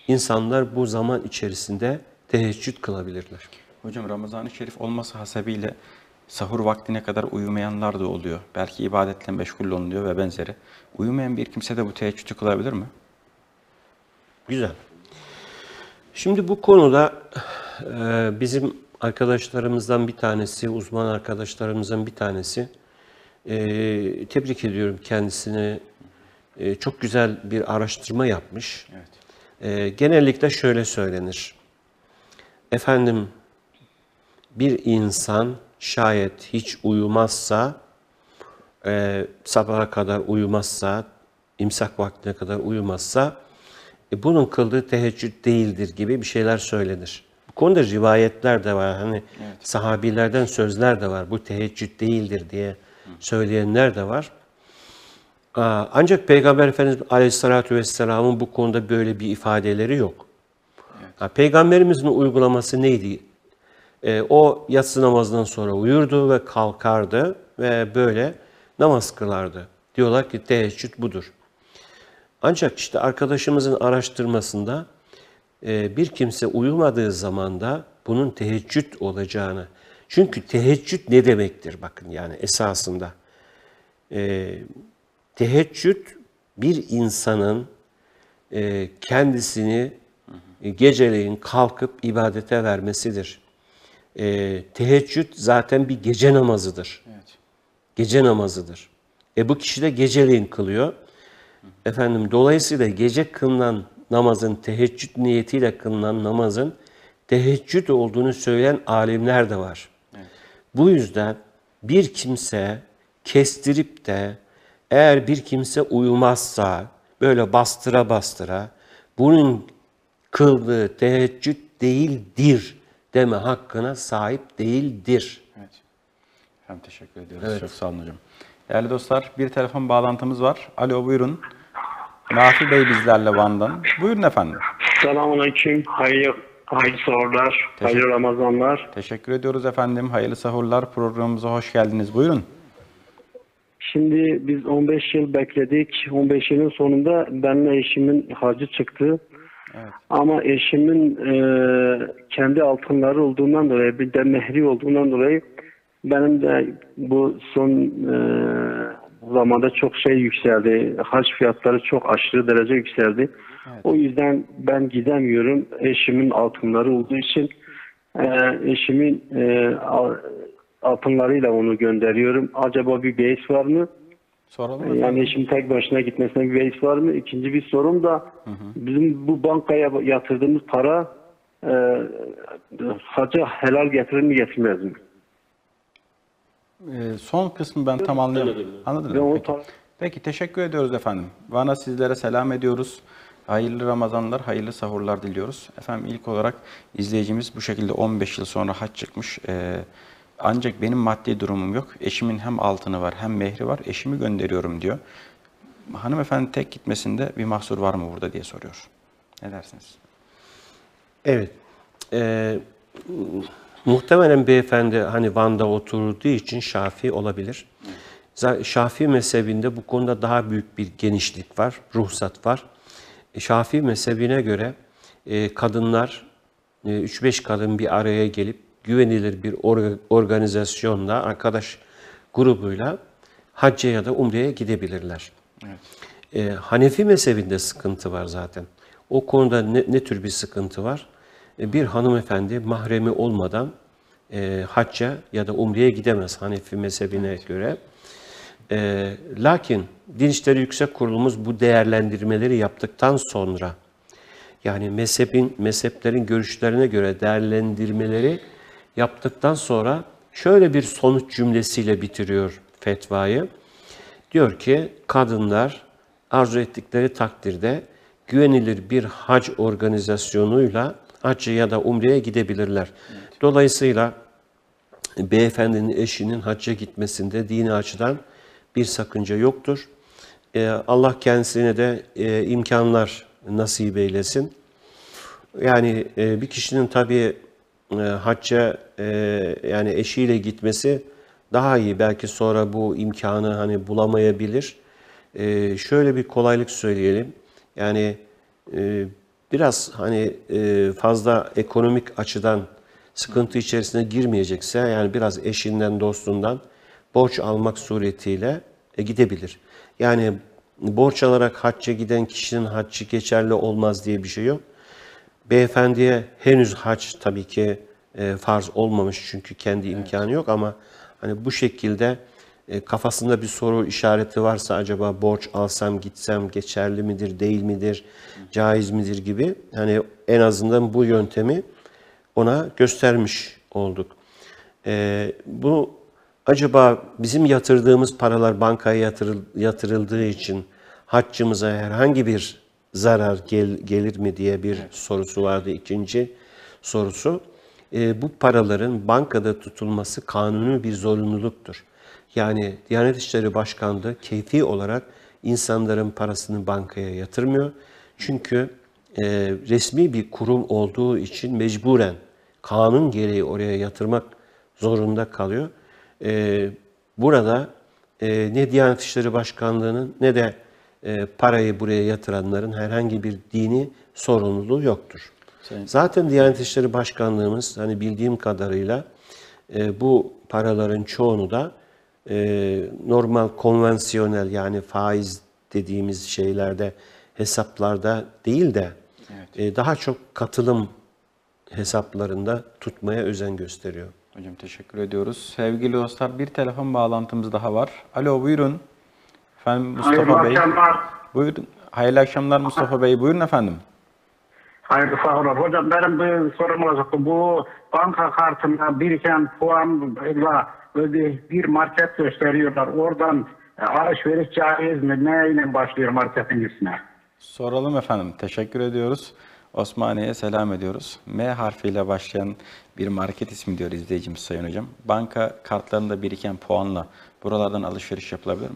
İnsanlar bu zaman içerisinde teheccüd kılabilirler. Hocam, Ramazan-ı Şerif olması hasebiyle sahur vaktine kadar uyumayanlar da oluyor. Belki ibadetle meşgul olunuyor ve benzeri. Uyumayan bir kimse de bu teheccüdü kılabilir mi? Güzel. Şimdi bu konuda bizim arkadaşlarımızdan bir tanesi, uzman arkadaşlarımızdan bir tanesi, tebrik ediyorum kendisini, çok güzel bir araştırma yapmış. Evet. Genellikle şöyle söylenir. Efendim, bir insan şayet hiç uyumazsa, sabaha kadar uyumazsa, imsak vaktine kadar uyumazsa, bunun kıldığı teheccüd değildir gibi bir şeyler söylenir. Bu konuda rivayetler de var. Hani sahabilerden sözler de var. Bu teheccüd değildir diye söyleyenler de var. Ancak Peygamber Efendimiz Aleyhisselatü Vesselam'ın bu konuda böyle bir ifadeleri yok. Evet. Peygamberimizin uygulaması neydi? O yatsı namazından sonra uyurdu ve kalkardı ve böyle namaz kılardı. Diyorlar ki teheccüd budur. Ancak işte arkadaşımızın araştırmasında bir kimse uyumadığı zamanda bunun teheccüd olacağını. Çünkü teheccüd ne demektir? Bakın, yani esasında. Teheccüd bir insanın kendisini geceleyin kalkıp ibadete vermesidir. Teheccüd zaten bir gece namazıdır. Evet. Gece namazıdır. Bu kişi de geceleyin kılıyor. Efendim, dolayısıyla gece kılınan namazın, teheccüd niyetiyle kılınan namazın teheccüd olduğunu söyleyen alimler de var. Evet. Bu yüzden bir kimse kestirip de eğer bir kimse uyumazsa böyle bastıra bastıra bunun kıldığı teheccüd değildir deme hakkına sahip değildir. Evet. Hem teşekkür ediyoruz. Evet. Çok sağ olun hocam. Değerli dostlar, bir telefon bağlantımız var. Alo, buyurun. Nafi Bey bizlerle Van'dan. Buyurun efendim. Selamünaleyküm. Hayırlı sahurlar. Hayırlı Ramazanlar. Teşekkür ediyoruz efendim. Hayırlı sahurlar. Programımıza hoş geldiniz. Buyurun. Şimdi biz 15 yıl bekledik. 15 yılın sonunda benimle eşimin hacı çıktı. Evet. Ama eşimin kendi altınları olduğundan dolayı, bir de mehri olduğundan dolayı benim de bu son zamanda çok şey yükseldi. Hac fiyatları çok aşırı derece yükseldi. Evet. O yüzden ben gidemiyorum. Eşimin altınları olduğu için eşimin altınlarıyla onu gönderiyorum. Acaba bir beis var mı? Soralım yani eşim tek başına gitmesine bir beis var mı? İkinci bir sorum da bizim bu bankaya yatırdığımız para hacca helal getirir mi getirmez mi? Son kısmı ben tam anlayamadım. Anladın mı? Peki, teşekkür ediyoruz efendim. Van'a sizlere selam ediyoruz. Hayırlı Ramazanlar, hayırlı sahurlar diliyoruz. Efendim, ilk olarak izleyicimiz bu şekilde 15 yıl sonra hac çıkmış. Ancak benim maddi durumum yok. Eşimin hem altını var hem mehri var. Eşimi gönderiyorum diyor. hanımefendi tek gitmesinde bir mahsur var mı burada diye soruyor. Ne dersiniz? Evet. Muhtemelen beyefendi hani Van'da oturduğu için Şafii olabilir. Şafii mezhebinde bu konuda daha büyük bir genişlik var, ruhsat var. Şafii mezhebine göre kadınlar, 3-5 kadın bir araya gelip güvenilir bir organizasyonla, arkadaş grubuyla hacca ya da umreye gidebilirler. Evet. Hanefi mezhebinde sıkıntı var zaten. O konuda ne tür bir sıkıntı var? Bir hanımefendi mahremi olmadan hacca ya da umreye gidemez Hanefi mezhebine göre. Lakin Din İşleri Yüksek Kurulumuz bu değerlendirmeleri yaptıktan sonra, yani mezheplerin görüşlerine göre değerlendirmeleri yaptıktan sonra şöyle bir sonuç cümlesiyle bitiriyor fetvayı. Diyor ki kadınlar arzu ettikleri takdirde güvenilir bir hac organizasyonuyla hacca ya da umreye gidebilirler. Evet. Dolayısıyla beyefendinin eşinin hacca gitmesinde dini açıdan bir sakınca yoktur. Allah kendisine de imkanlar nasip eylesin. Yani bir kişinin tabii hacca yani eşiyle gitmesi daha iyi. Belki sonra bu imkanı hani bulamayabilir. Şöyle bir kolaylık söyleyelim. Yani biraz hani fazla ekonomik açıdan sıkıntı içerisine girmeyecekse, yani biraz eşinden, dostundan borç almak suretiyle gidebilir. Yani borç alarak hacca giden kişinin haccı geçerli olmaz diye bir şey yok. Beyefendiye henüz hac tabii ki farz olmamış çünkü kendi imkanı yok, ama hani bu şekilde kafasında bir soru işareti varsa, acaba borç alsam gitsem geçerli midir, değil midir, caiz midir gibi, hani en azından bu yöntemi ona göstermiş olduk. Bu acaba bizim yatırdığımız paralar bankaya yatırıldığı için haccımıza herhangi bir zarar gelir mi diye bir sorusu vardı. İkinci sorusu, bu paraların bankada tutulması kanuni bir zorunluluktur. Yani Diyanet İşleri Başkanlığı keyfi olarak insanların parasını bankaya yatırmıyor. Çünkü resmi bir kurum olduğu için mecburen kanun gereği oraya yatırmak zorunda kalıyor. Burada ne Diyanet İşleri Başkanlığı'nın ne de parayı buraya yatıranların herhangi bir dini sorumluluğu yoktur. Zaten Diyanet İşleri Başkanlığımız, hani bildiğim kadarıyla bu paraların çoğunu da normal konvansiyonel, yani faiz dediğimiz şeylerde, hesaplarda değil de daha çok katılım hesaplarında tutmaya özen gösteriyor. Hocam teşekkür ediyoruz. Sevgili dostlar, bir telefon bağlantımız daha var. Alo, buyurun. Efendim Mustafa Bey. Buyurun. Hayırlı akşamlar Mustafa Bey. Buyurun efendim. Hayırlı sağ olun. Hocam benim bir sorum olacaktı. Bu banka kartına biriken puanla bir market gösteriyorlar. Oradan alışveriş caiz mi? Neyle başlıyor marketin ismi? Soralım efendim. Teşekkür ediyoruz. Osmaniye'ye selam ediyoruz. M harfiyle başlayan bir market ismi diyor izleyicimiz Sayın Hocam. Banka kartlarında biriken puanla buralardan alışveriş yapılabilir mi?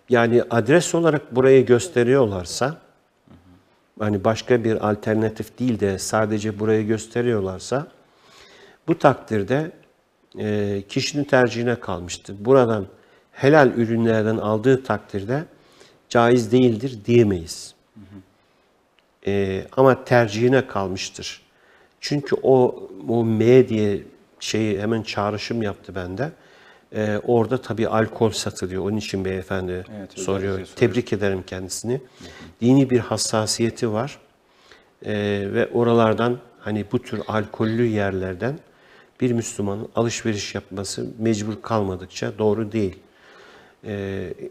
Yani adres olarak burayı gösteriyorlarsa, hani başka bir alternatif değil de sadece burayı gösteriyorlarsa, bu takdirde kişinin tercihine kalmıştır. Buradan helal ürünlerden aldığı takdirde caiz değildir diyemeyiz. Ama tercihine kalmıştır. Çünkü o M diye şeyi hemen çağrışım yaptı bende. Orada tabii alkol satılıyor. Onun için beyefendi soruyor. Tebrik ederim kendisini. Dini bir hassasiyeti var. Ve oralardan, hani bu tür alkollü yerlerden bir Müslümanın alışveriş yapması mecbur kalmadıkça doğru değil.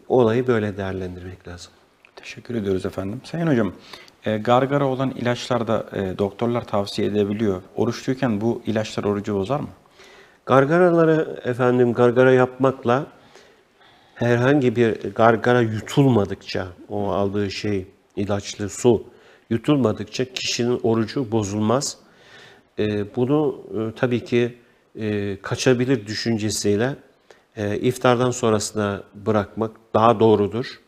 Olayı böyle değerlendirmek lazım. Teşekkür ediyoruz efendim. Sayın Hocam, gargara olan ilaçlarda doktorlar tavsiye edebiliyor. Oruçluyken bu ilaçlar orucu bozar mı? Gargaraları efendim, gargara yapmakla herhangi bir gargara yutulmadıkça, o aldığı şey, ilaçlı su yutulmadıkça kişinin orucu bozulmaz. Bunu tabii ki kaçabilir düşüncesiyle İftardan sonrasına bırakmak daha doğrudur.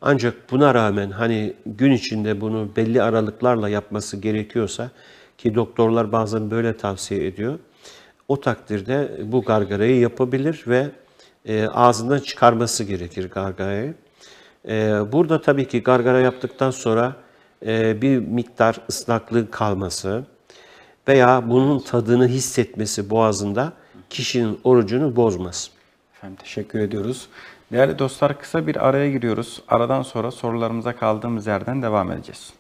Ancak buna rağmen hani gün içinde bunu belli aralıklarla yapması gerekiyorsa, ki doktorlar bazen böyle tavsiye ediyor, o takdirde bu gargarayı yapabilir ve ağzından çıkarması gerekir gargarayı. Burada tabii ki gargara yaptıktan sonra bir miktar ıslaklığın kalması veya bunun tadını hissetmesi boğazında kişinin orucunu bozmaz. Efendim teşekkür ediyoruz. Değerli dostlar, kısa bir araya giriyoruz. Aradan sonra sorularımıza kaldığımız yerden devam edeceğiz.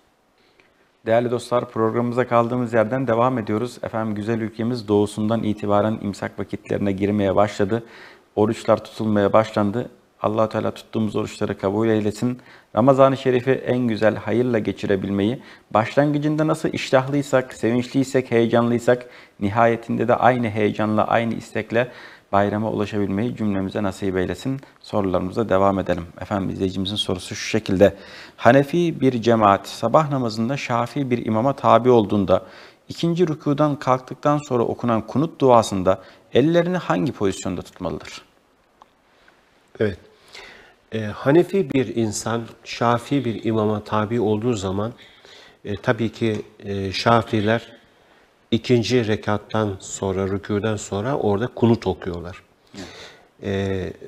Değerli dostlar, programımıza kaldığımız yerden devam ediyoruz. Efendim güzel ülkemiz doğusundan itibaren imsak vakitlerine girmeye başladı. Oruçlar tutulmaya başlandı. Allah-u Teala tuttuğumuz oruçları kabul eylesin. Ramazan-ı Şerif'i en güzel hayırla geçirebilmeyi, başlangıcında nasıl iştahlıysak, sevinçliysek, heyecanlıysak, nihayetinde de aynı heyecanla, aynı istekle bayrama ulaşabilmeyi cümlemize nasip eylesin. Sorularımıza devam edelim. Efendim izleyicimizin sorusu şu şekilde. Hanefi bir cemaat sabah namazında Şafii bir imama tabi olduğunda ikinci rükudan kalktıktan sonra okunan kunut duasında ellerini hangi pozisyonda tutmalıdır? Evet. Hanefi bir insan Şafii bir imama tabi olduğu zaman tabii ki Şafiiler ikinci rekattan sonra, rükûden sonra orada kunut okuyorlar.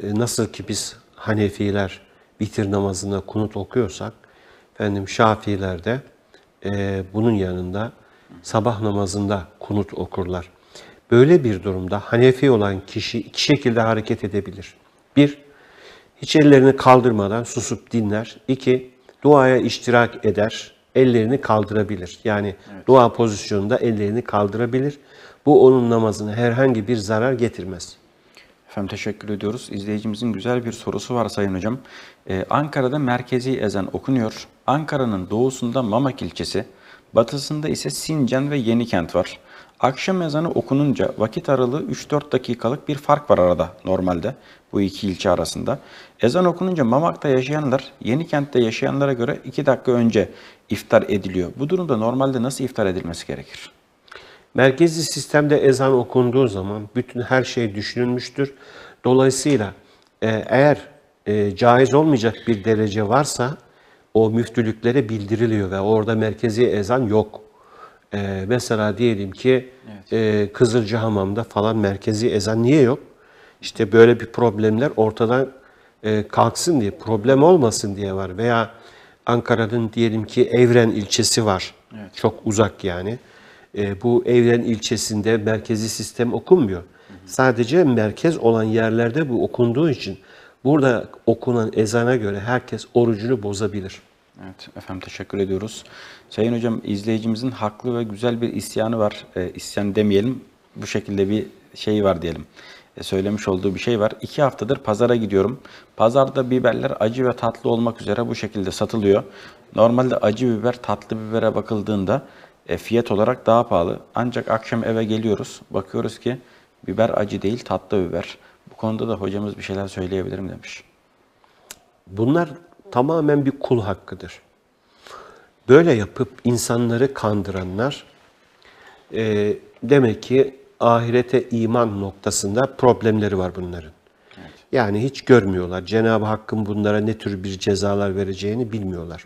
Nasıl ki biz Hanefiler vitir namazında kunut okuyorsak, Şafiiler de bunun yanında sabah namazında kunut okurlar. Böyle bir durumda Hanefi olan kişi iki şekilde hareket edebilir. Bir, hiç ellerini kaldırmadan susup dinler. İki, duaya iştirak eder, ellerini kaldırabilir. Yani dua pozisyonunda ellerini kaldırabilir. Bu onun namazına herhangi bir zarar getirmez. Efendim teşekkür ediyoruz. İzleyicimizin güzel bir sorusu var Sayın Hocam. Ankara'da merkezi ezan okunuyor. Ankara'nın doğusunda Mamak ilçesi, batısında ise Sincan ve Yenikent var. Akşam ezanı okununca vakit aralığı 3-4 dakikalık bir fark var arada normalde bu iki ilçe arasında. Ezan okununca Mamak'ta yaşayanlar Yenikent'te yaşayanlara göre 2 dakika önce iftar ediliyor. Bu durumda normalde nasıl iftar edilmesi gerekir? Merkezi sistemde ezan okunduğu zaman bütün her şey düşünülmüştür. Dolayısıyla eğer caiz olmayacak bir derece varsa o müftülüklere bildiriliyor ve orada merkezi ezan yok. Mesela diyelim ki Kızılcahamam'da falan merkezi ezan niye yok? İşte böyle bir problemler ortadan kalksın diye, problem olmasın diye var. Veya Ankara'nın diyelim ki Evren ilçesi var. Evet. Çok uzak yani. Bu Evren ilçesinde merkezi sistem okunmuyor. Sadece merkez olan yerlerde bu okunduğu için burada okunan ezana göre herkes orucunu bozabilir. Evet efendim teşekkür ediyoruz. Sayın Hocam, izleyicimizin haklı ve güzel bir isyanı var. İsyan demeyelim, bu şekilde bir şey var diyelim. Söylemiş olduğu bir şey var. 2 haftadır pazara gidiyorum. Pazarda biberler acı ve tatlı olmak üzere bu şekilde satılıyor. Normalde acı biber tatlı bibere bakıldığında fiyat olarak daha pahalı. Ancak akşam eve geliyoruz. Bakıyoruz ki biber acı değil, tatlı biber. Bu konuda da hocamız bir şeyler söyleyebilirim demiş. Bunlar tamamen bir kul hakkıdır. Böyle yapıp insanları kandıranlar demek ki ahirete iman noktasında problemleri var bunların. Evet. Yani hiç görmüyorlar. Cenab-ı Hakk'ın bunlara ne tür bir cezalar vereceğini bilmiyorlar.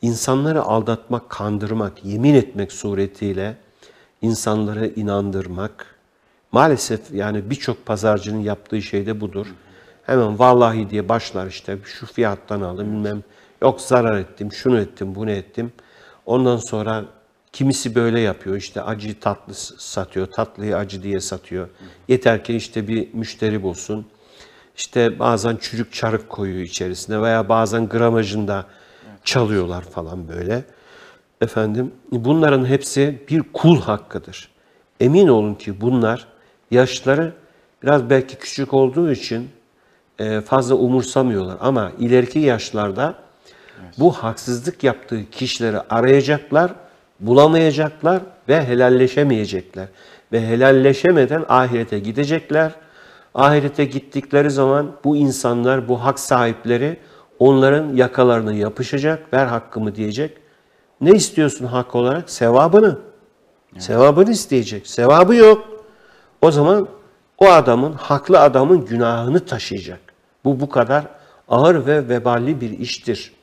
İnsanları aldatmak, kandırmak, yemin etmek suretiyle insanları inandırmak, maalesef yani birçok pazarcının yaptığı şey de budur. Hemen vallahi diye başlar, işte şu fiyattan aldım, bilmem yok zarar ettim, şunu ettim, bunu ettim. Ondan sonra kimisi böyle yapıyor, işte acı tatlı satıyor, tatlıyı acı diye satıyor. Yeter ki işte bir müşteri bulsun. İşte bazen çürük çarık koyuyor içerisine veya bazen gramajında çalıyorlar falan böyle. Bunların hepsi bir kul hakkıdır. Emin olun ki bunlar yaşları biraz belki küçük olduğu için fazla umursamıyorlar. Ama ileriki yaşlarda bu haksızlık yaptığı kişileri arayacaklar, bulamayacaklar ve helalleşemeyecekler. Ve helalleşemeden ahirete gidecekler. Ahirete gittikleri zaman bu insanlar, bu hak sahipleri onların yakalarına yapışacak, ver hakkımı diyecek. Ne istiyorsun hak olarak? Sevabını. Evet. Sevabını isteyecek. Sevabı yok. O zaman o adamın, haklı adamın günahını taşıyacak. Bu kadar ağır ve veballi bir iştir.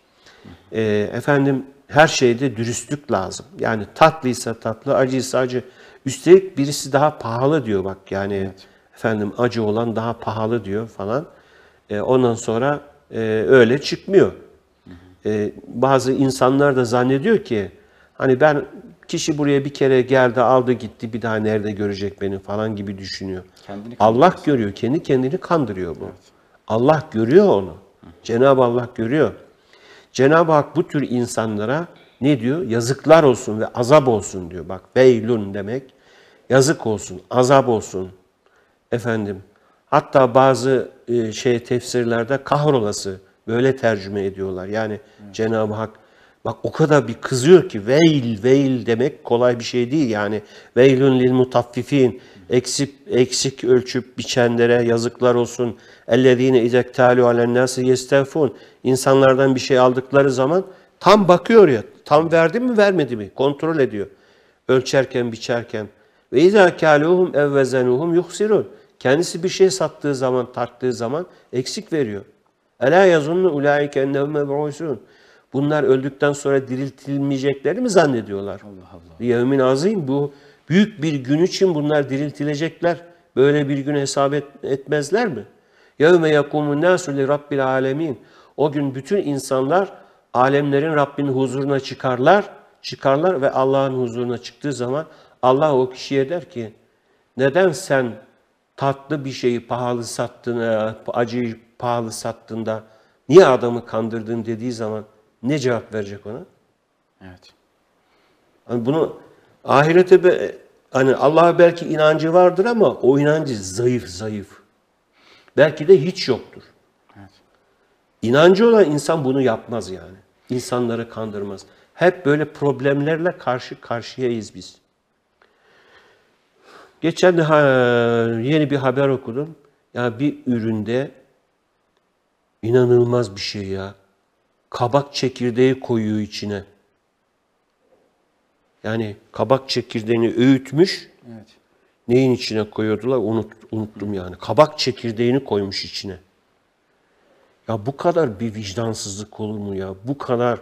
Efendim her şeyde dürüstlük lazım. Yani tatlıysa tatlı, acıysa acı. Üstelik birisi daha pahalı diyor bak yani. Evet. Efendim acı olan daha pahalı diyor falan. Ondan sonra öyle çıkmıyor. Bazı insanlar da zannediyor ki hani kişi buraya bir kere geldi aldı gitti bir daha nerede görecek beni falan gibi düşünüyor. Allah görüyor. Kendi kendini kandırıyor bu. Evet. Allah görüyor onu. Cenab-ı Allah görüyor. Cenab-ı Hak bu tür insanlara ne diyor? Yazıklar olsun ve azap olsun diyor. Bak veylun demek yazık olsun, azap olsun. Efendim hatta bazı tefsirlerde kahrolası böyle tercüme ediyorlar. Yani Cenab-ı Hak bak o kadar bir kızıyor ki veil demek kolay bir şey değil. Yani veylun lil mutaffifin eksik ölçüp biçenlere yazıklar olsun. Ellezine izektalu alen nasi yestefun. İnsanlardan bir şey aldıkları zaman tam bakıyor ya. Tam verdi mi vermedi mi kontrol ediyor. Ölçerken biçerken. Ve izâ kâluhum evvezenuhum yuhsirun. Kendisi bir şey sattığı zaman, tarttığı zaman eksik veriyor. Elâ yazunnu ulâike ennehum meb'ûsûn. Bunlar öldükten sonra diriltilmeyecekleri mi zannediyorlar? Allah Allah. Yevmin azîm, bu büyük bir gün için bunlar diriltilecekler. Böyle bir gün hesap etmezler mi? Yevme yekûmun nâsu li rabbil âlemîn. O gün bütün insanlar alemlerin Rabbinin huzuruna çıkarlar ve Allah'ın huzuruna çıktığı zaman Allah o kişiye der ki neden sen tatlı bir şeyi pahalı sattın, acıyı pahalı sattığında niye adamı kandırdın dediği zaman ne cevap verecek ona? Evet. Hani bunu ahirete hani Allah'a belki inancı vardır ama o inancı zayıf. Belki de hiç yoktur. Evet. İnancı olan insan bunu yapmaz yani. İnsanları kandırmaz. Hep böyle problemlerle karşı karşıyayız biz. Geçen yeni bir haber okudum. Ya bir üründe inanılmaz bir şey ya. Kabak çekirdeği koyuyor içine. Yani kabak çekirdeğini öğütmüş. Evet. Neyin içine koyuyordular unuttum yani. Kabak çekirdeğini koymuş içine. Ya bu kadar bir vicdansızlık olur mu ya? Bu kadar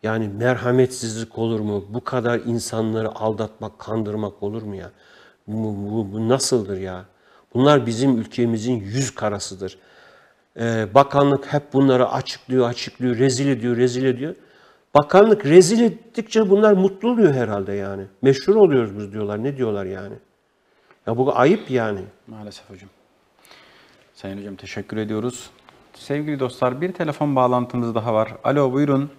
yani merhametsizlik olur mu? Bu kadar insanları aldatmak, kandırmak olur mu ya? Bu nasıldır ya? Bunlar bizim ülkemizin yüz karasıdır. Bakanlık hep bunları açıklıyor, rezil ediyor. Bakanlık rezil ettikçe bunlar mutlu oluyor herhalde yani. Meşhur oluyoruz biz diyorlar. Ne diyorlar yani? Ya bu ayıp yani. Maalesef hocam. Sayın hocam teşekkür ediyoruz. Sevgili dostlar bir telefon bağlantımız daha var. Alo buyurun.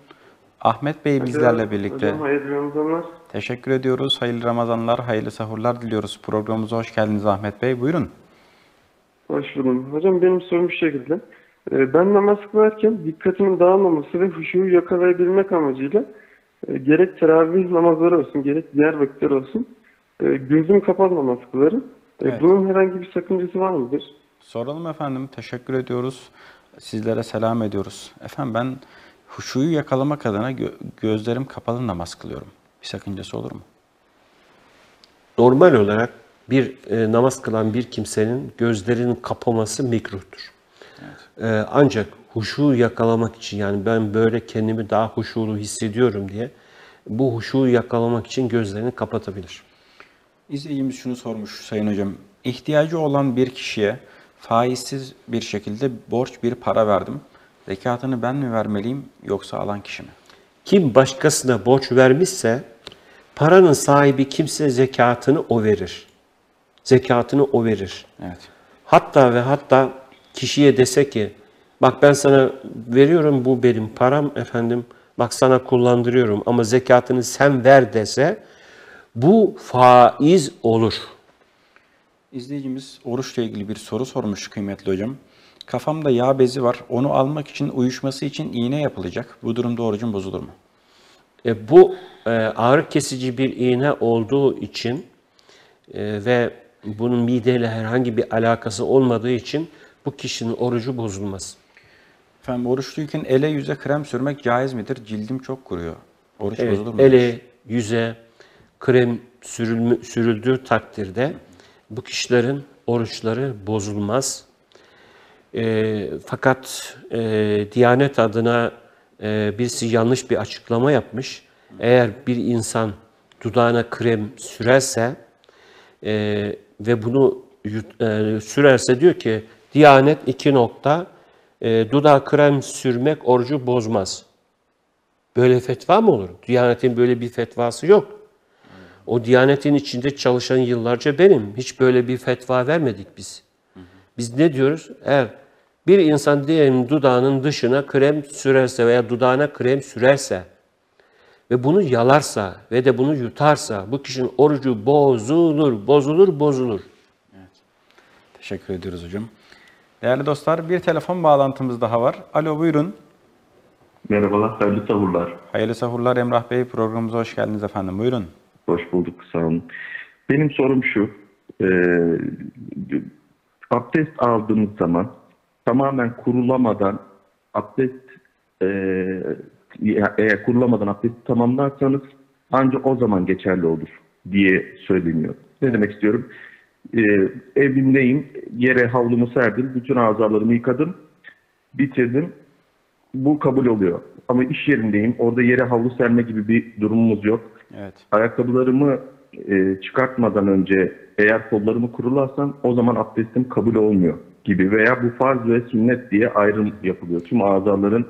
Ahmet Bey bizlerle birlikte. Hocam hayırlı Ramazanlar. Teşekkür ediyoruz. Hayırlı Ramazanlar, hayırlı sahurlar diliyoruz. Programımıza hoş geldiniz Ahmet Bey. Buyurun. Hoş buldum. Hocam benim sorum şu şekilde. Ben namaz kılarken dikkatimin dağılmaması ve huşuyu yakalayabilmek amacıyla gerek teravih namazları olsun, gerek diğer vakitler olsun gözüm kapalı namaz kılarım. Evet. Bunun herhangi bir sakıncası var mıdır? Soralım efendim. Teşekkür ediyoruz. Sizlere selam ediyoruz. Efendim ben huşuyu yakalamak adına gözlerim kapalı namaz kılıyorum. Bir sakıncası olur mu? Normal olarak bir namaz kılan bir kimsenin gözlerinin kapaması mekruhtur. Evet. Ancak huşuyu yakalamak için yani ben böyle kendimi daha huşulu hissediyorum diye bu huşuyu yakalamak için gözlerini kapatabilir. İzleyicimiz şunu sormuş Sayın Hocam. İhtiyacı olan bir kişiye faizsiz bir şekilde borç bir para verdim. Zekatını ben mi vermeliyim yoksa alan kişi mi? Kim başkasına borç vermişse paranın sahibi kimse zekatını o verir. Zekatını o verir. Evet. Hatta kişiye dese ki bak ben sana veriyorum bu benim param efendim bak sana kullandırıyorum ama zekatını sen ver dese bu faiz olur. İzleyicimiz oruçla ilgili bir soru sormuş kıymetli hocam. Kafamda yağ bezi var. Onu almak için uyuşması için iğne yapılacak. Bu durumda orucum bozulur mu? Bu ağrı kesici bir iğne olduğu için ve bunun mideyle herhangi bir alakası olmadığı için bu kişinin orucu bozulmaz. Efendim oruçluyken ele yüze krem sürmek caiz midir? Cildim çok kuruyor. Oruç Evet, bozulur mu? ele, yüze krem sürüldüğü takdirde bu kişilerin oruçları bozulmaz. Fakat Diyanet adına birisi yanlış bir açıklama yapmış. Eğer bir insan dudağına krem sürerse ve bunu sürerse diyor ki Diyanet 2 nokta dudağa krem sürmek orucu bozmaz. Böyle fetva mı olur? Diyanet'in böyle bir fetvası yok. O Diyanet'in içinde çalışan yıllarca benim. Hiç böyle bir fetva vermedik biz. Biz ne diyoruz? Eğer bir insan diyelim dudağının dışına krem sürerse veya dudağına krem sürerse ve bunu yalarsa ve de bunu yutarsa bu kişinin orucu bozulur. Teşekkür ediyoruz hocam. Değerli dostlar, bir telefon bağlantımız daha var. Alo, buyurun. Merhabalar, hayırlı sahurlar. Hayırlı sahurlar Emrah Bey. Programımıza hoş geldiniz efendim. Buyurun. Hoş bulduk, sağ olun. Benim sorum şu, abdest aldığınız zaman tamamen kurulamadan eğer kurulamadan abdesti tamamlarsanız ancak o zaman geçerli olur diye söyleniyor. Ne demek istiyorum? Evimdeyim, yere havlumu serdim, bütün azalarımı yıkadım, bitirdim. Bu kabul oluyor. Ama iş yerindeyim, orada yere havlu serme gibi bir durumumuz yok. Evet. Ayakkabılarımı çıkartmadan önce eğer kollarımı kurularsam o zaman abdestim kabul olmuyor gibi veya bu farz ve sünnet diye ayrım yapılıyor. Tüm azaların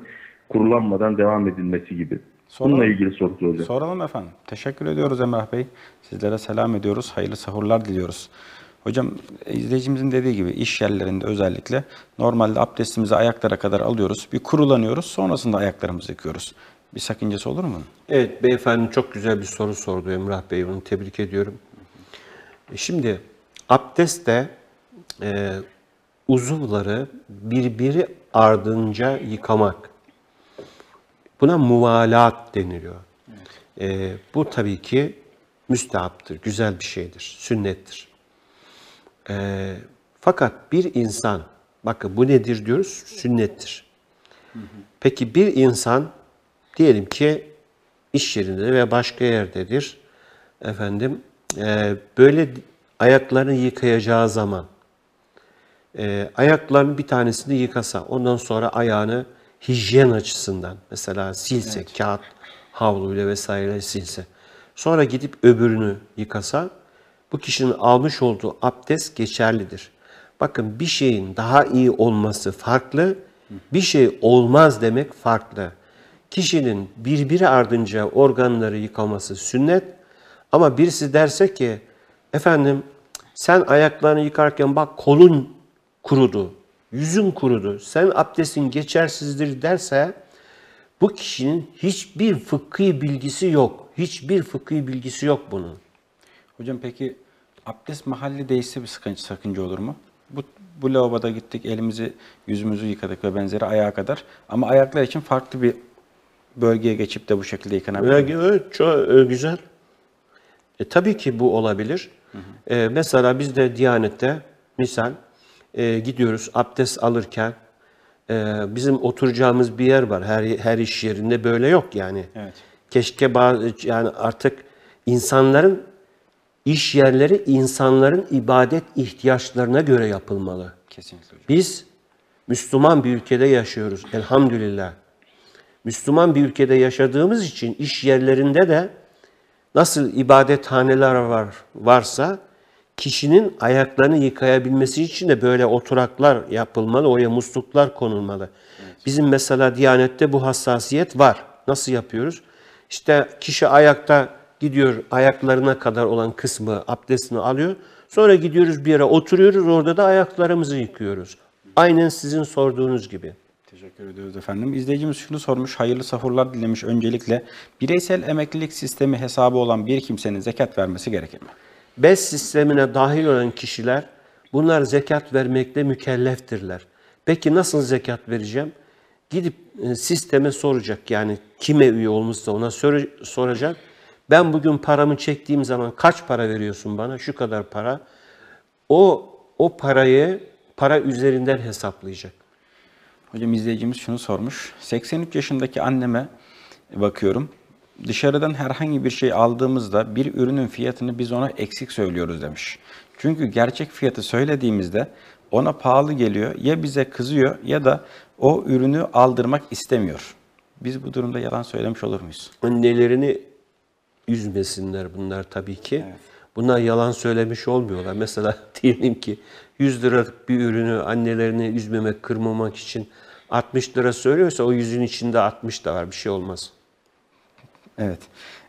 kurulanmadan devam edilmesi gibi. Bununla ilgili soru soracağım. Soralım efendim. Teşekkür ediyoruz Emrah Bey. Sizlere selam ediyoruz. Hayırlı sahurlar diliyoruz. Hocam, izleyicimizin dediği gibi iş yerlerinde özellikle normalde abdestimizi ayaklara kadar alıyoruz. Bir kurulanıyoruz. Sonrasında ayaklarımızı yıkıyoruz. Bir sakıncası olur mu? Evet, beyefendi çok güzel bir soru sordu Emrah Bey. Bunu tebrik ediyorum. Şimdi abdestte uzuvları birbiri ardınca yıkamak. Buna muvalat deniliyor. Evet. Bu tabii ki müstehaptır, güzel bir şeydir, sünnettir. Fakat bir insan, bakın bu nedir diyoruz? Sünnettir. Peki bir insan diyelim ki iş yerinde veya başka yerdedir. Efendim böyle ayaklarını yıkayacağı zaman ayaklarının bir tanesini yıkasa, ondan sonra ayağını hijyen açısından mesela silse, evet, kağıt havluyla vesaire silse, sonra gidip öbürünü yıkasa bu kişinin almış olduğu abdest geçerlidir. Bakın, bir şeyin daha iyi olması farklı, bir şey olmaz demek farklı. Kişinin birbiri ardınca organları yıkaması sünnet, ama birisi derse ki efendim sen ayaklarını yıkarken bak kolun kurudu, yüzün kurudu, sen abdestin geçersizdir derse bu kişinin hiçbir fıkhi bilgisi yok. Hiçbir fıkhi bilgisi yok bunun. Hocam peki abdest mahalli değişse bir sakınca olur mu? Bu lavaboda gittik, elimizi, yüzümüzü yıkadık ve benzeri ayağa kadar. Ama ayaklar için farklı bir bölgeye geçip de bu şekilde yıkanabilir mi? Evet, çok güzel. Tabii ki bu olabilir. Mesela biz de Diyanet'te misal gidiyoruz abdest alırken bizim oturacağımız bir yer var. Her iş yerinde böyle yok yani. Evet. Keşke yani artık insanların iş yerleri insanların ibadet ihtiyaçlarına göre yapılmalı. Kesinlikle hocam. Biz Müslüman bir ülkede yaşıyoruz elhamdülillah. Müslüman bir ülkede yaşadığımız için iş yerlerinde de nasıl ibadethaneler varsa kişinin ayaklarını yıkayabilmesi için de böyle oturaklar yapılmalı, oraya musluklar konulmalı. Evet. Bizim mesela Diyanet'te bu hassasiyet var. Nasıl yapıyoruz? İşte kişi ayakta gidiyor, ayaklarına kadar olan kısmı abdestini alıyor. Sonra gidiyoruz bir yere oturuyoruz, orada da ayaklarımızı yıkıyoruz. Aynen sizin sorduğunuz gibi. Teşekkür ediyoruz efendim. İzleyicimiz şunu sormuş, hayırlı sahurlar dilemiş öncelikle. Bireysel emeklilik sistemi hesabı olan bir kimsenin zekat vermesi gerekir mi? BES sistemine dahil olan kişiler bunlar zekat vermekle mükelleftirler. Peki nasıl zekat vereceğim? Gidip sisteme soracak, yani kime üye olmuşsa ona soracak. Ben bugün paramı çektiğim zaman kaç para veriyorsun bana? Şu kadar para. O parayı para üzerinden hesaplayacak. Hocam izleyicimiz şunu sormuş. 83 yaşındaki anneme bakıyorum. Dışarıdan herhangi bir şey aldığımızda bir ürünün fiyatını biz ona eksik söylüyoruz demiş. Çünkü gerçek fiyatı söylediğimizde ona pahalı geliyor. Ya bize kızıyor ya da o ürünü aldırmak istemiyor. Biz bu durumda yalan söylemiş olur muyuz? Annelerini üzmesinler bunlar tabii ki. Evet. Bunlar yalan söylemiş olmuyorlar. Mesela diyelim ki 100 liralık bir ürünü annelerini üzmemek, kırmamak için 60 lira söylüyorsa o 100'ün içinde 60 da var. Bir şey olmaz. Evet.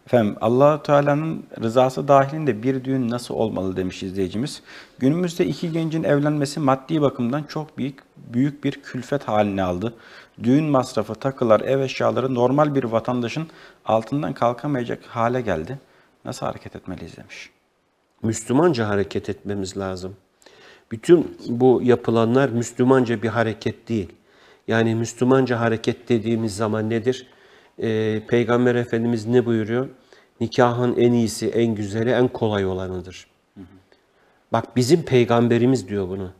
Efendim Allah-u Teala'nın rızası dahilinde bir düğün nasıl olmalı demiş izleyicimiz. Günümüzde iki gencin evlenmesi maddi bakımdan çok büyük bir külfet haline aldı. Düğün masrafı, takılar, ev eşyaları normal bir vatandaşın altından kalkamayacak hale geldi. Nasıl hareket etmeliyiz demiş. Müslümanca hareket etmemiz lazım. Bütün bu yapılanlar Müslümanca bir hareket değil. Yani Müslümanca hareket dediğimiz zaman nedir? Peygamber Efendimiz ne buyuruyor? Nikahın en iyisi, en güzeli, en kolay olanıdır. Bak bizim peygamberimiz diyor bunu.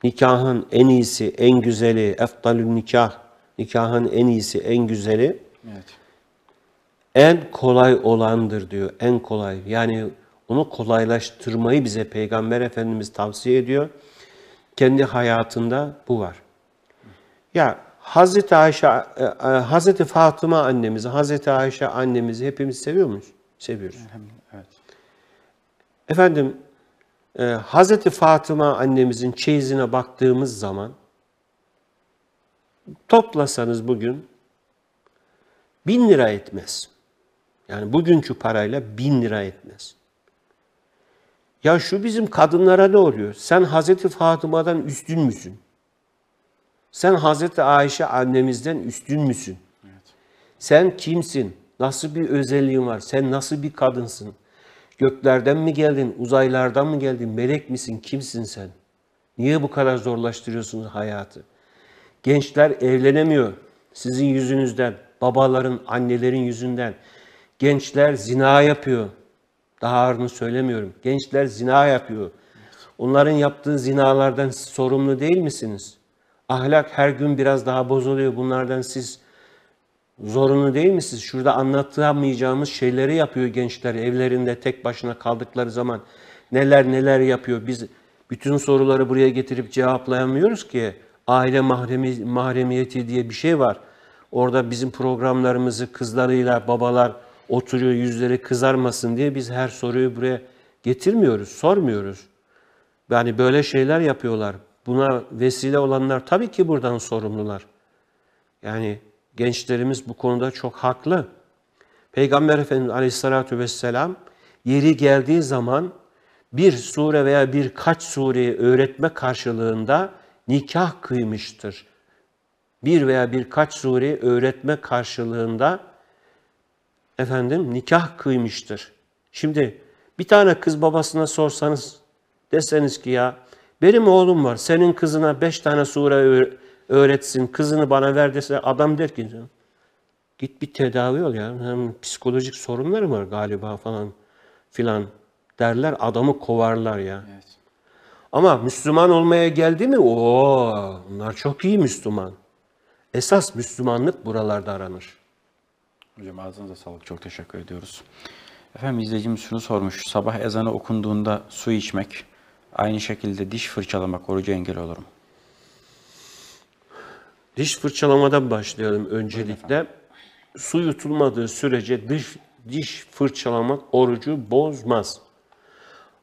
Nikahın en iyisi, en güzeli, efdalün nikah. Nikahın en iyisi, en güzeli, Evet. en kolay olandır diyor. En kolay. Yani onu kolaylaştırmayı bize Peygamber Efendimiz tavsiye ediyor. Kendi hayatında bu var. Ya Hazreti Ayşe, Hazreti Fatıma annemizi, Hazreti Ayşe annemizi hepimiz seviyor muyuz? Seviyoruz. Evet. Efendim, Hazreti Fatıma annemizin çeyizine baktığımız zaman toplasanız bugün 1000 lira etmez. Yani bugünkü parayla 1000 lira etmez. Ya şu bizim kadınlara ne oluyor? Sen Hazreti Fatıma'dan üstün müsün? Sen Hazreti Ayşe annemizden üstün müsün? Evet. Sen kimsin? Nasıl bir özelliğin var? Sen nasıl bir kadınsın? Göklerden mi geldin? Uzaylardan mı geldin? Melek misin? Kimsin sen? Niye bu kadar zorlaştırıyorsunuz hayatı? Gençler evlenemiyor sizin yüzünüzden, babaların, annelerin yüzünden. Gençler zina yapıyor. Daha ağırını söylemiyorum. Gençler zina yapıyor. Onların yaptığı zinalardan siz sorumlu değil misiniz? Ahlak her gün biraz daha bozuluyor. Bunlardan siz zorunlu değil misiniz? Şurada anlatamayacağımız şeyleri yapıyor gençler. Evlerinde tek başına kaldıkları zaman neler neler yapıyor. Biz bütün soruları buraya getirip cevaplayamıyoruz ki. Aile mahremiyeti diye bir şey var. Orada bizim programlarımızı kızlarıyla babalar oturuyor, yüzleri kızarmasın diye biz her soruyu buraya getirmiyoruz, sormuyoruz. Yani böyle şeyler yapıyorlar. Buna vesile olanlar tabii ki buradan sorumlular. Yani gençlerimiz bu konuda çok haklı. Peygamber Efendimiz Aleyhisselatü Vesselam yeri geldiği zaman bir sure veya birkaç sureyi öğretme karşılığında nikah kıymıştır. Bir veya birkaç sureyi öğretme karşılığında nikah kıymıştır. Şimdi bir tane kız babasına sorsanız, deseniz ki ya benim oğlum var, senin kızına 5 tane sure öğretsin, kızını bana ver dese adam der ki git bir tedavi ol ya. Hem psikolojik sorunları var galiba falan filan derler, adamı kovarlar ya. Evet. Ama Müslüman olmaya geldi mi? Onlar çok iyi Müslüman. Esas Müslümanlık buralarda aranır. Hocam ağzınıza sağlık. Çok teşekkür ediyoruz. Efendim izleyicimiz şunu sormuş. Sabah ezanı okunduğunda su içmek, aynı şekilde diş fırçalamak oruca engel olur mu? Diş fırçalamadan başlayalım öncelikle. Su yutulmadığı sürece diş fırçalamak orucu bozmaz.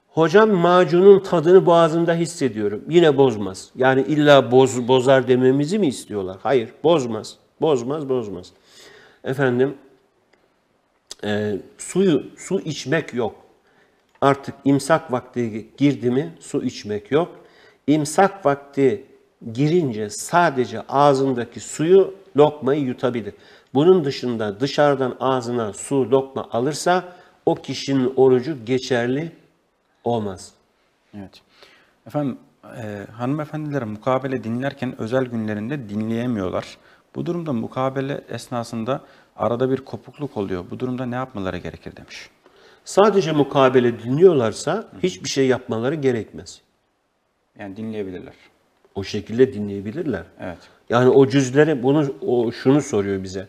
Hocam macunun tadını boğazımda hissediyorum. Yine bozmaz. Yani illa bozar dememizi mi istiyorlar? Hayır, bozmaz. Bozmaz. Su içmek yok. Artık imsak vakti girdi mi su içmek yok. İmsak vakti girince sadece ağzındaki suyu, lokmayı yutabilir. Bunun dışında dışarıdan ağzına su, lokma alırsa o kişinin orucu geçerli olmaz. Evet. Efendim hanımefendiler mukabele dinlerken özel günlerinde dinleyemiyorlar. Bu durumda mukabele esnasında arada bir kopukluk oluyor. Bu durumda ne yapmaları gerekir demiş. Sadece mukabele dinliyorlarsa hiçbir şey yapmaları gerekmez. Yani dinleyebilirler. O şekilde dinleyebilirler. Evet. Yani o cüzleri şunu soruyor bize.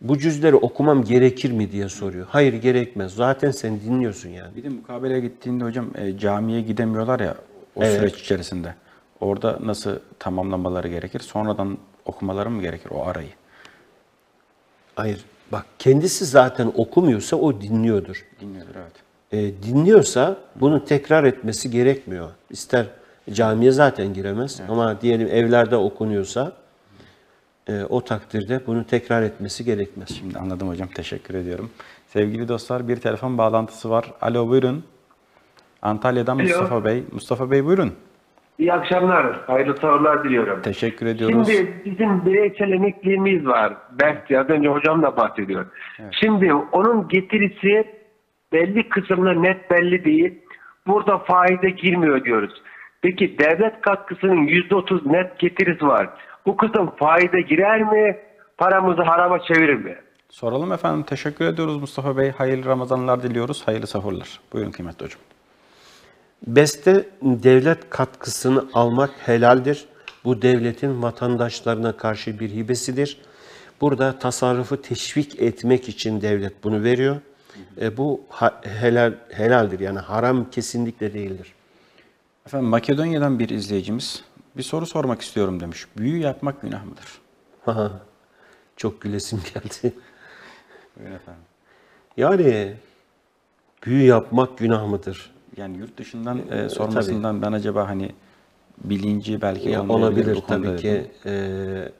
Bu cüzleri okumam gerekir mi diye soruyor. Hayır, gerekmez. Zaten sen dinliyorsun yani. Bir de mukabeleye gittiğinde hocam camiye gidemiyorlar ya o Evet. süreç içerisinde. Orada nasıl tamamlamaları gerekir? Sonradan okumaları mı gerekir o arayı? Hayır. Bak, kendisi zaten okumuyorsa o dinliyordur. Dinliyordur, evet. Dinliyorsa bunu tekrar etmesi gerekmiyor. İster camiye zaten giremez ama diyelim evlerde okunuyorsa o takdirde bunu tekrar etmesi gerekmez. Şimdi anladım hocam. Teşekkür ediyorum. Sevgili dostlar, bir telefon bağlantısı var. Alo, buyurun. Antalya'dan Mustafa Bey. Mustafa Bey, buyurun. İyi akşamlar. Hayırlı sahurlar diliyorum. Teşekkür ediyoruz. Şimdi bizim bireysel emekliliğimiz var. Belki az önce hocam da bahsediyor. Şimdi onun getirisi belli kısımda net belli değil. Burada faize girmiyor diyoruz. Peki devlet katkısının %30 net getirisi var. Bu kısım faize girer mi? Paramızı harama çevirir mi? Soralım efendim. Teşekkür ediyoruz Mustafa Bey. Hayırlı Ramazanlar diliyoruz. Hayırlı sahurlar. Buyurun kıymetli hocam. BES'te devlet katkısını almak helaldir. Bu devletin vatandaşlarına karşı bir hibesidir. Burada tasarrufu teşvik etmek için devlet bunu veriyor. Bu helaldir, yani haram kesinlikle değildir. Efendim Makedonya'dan bir izleyicimiz bir soru sormak istiyorum demiş. Büyü yapmak günah mıdır? Çok gülesim geldi. Buyurun efendim. Yani büyü yapmak günah mıdır? Yani yurt dışından sormasından ben acaba hani bilinci belki Olabilir bu konuda tabii ki. dedim.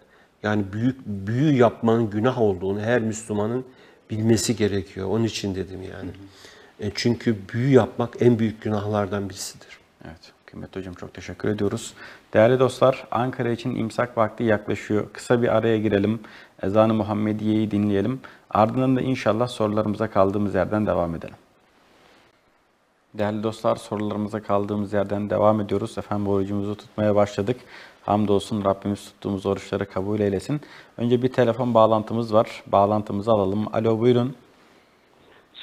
Yani büyü yapmanın günah olduğunu her Müslümanın bilmesi gerekiyor. Onun için dedim yani. Çünkü büyü yapmak en büyük günahlardan birisidir. Evet. Kıymetli hocam çok teşekkür ediyoruz. Değerli dostlar, Ankara için imsak vakti yaklaşıyor. Kısa bir araya girelim. Ezan-ı Muhammediye'yi dinleyelim. Ardından da inşallah sorularımıza kaldığımız yerden devam edelim. Değerli dostlar, sorularımıza kaldığımız yerden devam ediyoruz. Efendim orucumuzu tutmaya başladık. Hamdolsun Rabbimiz tuttuğumuz oruçları kabul eylesin. Önce bir telefon bağlantımız var. Bağlantımızı alalım. Alo, buyurun.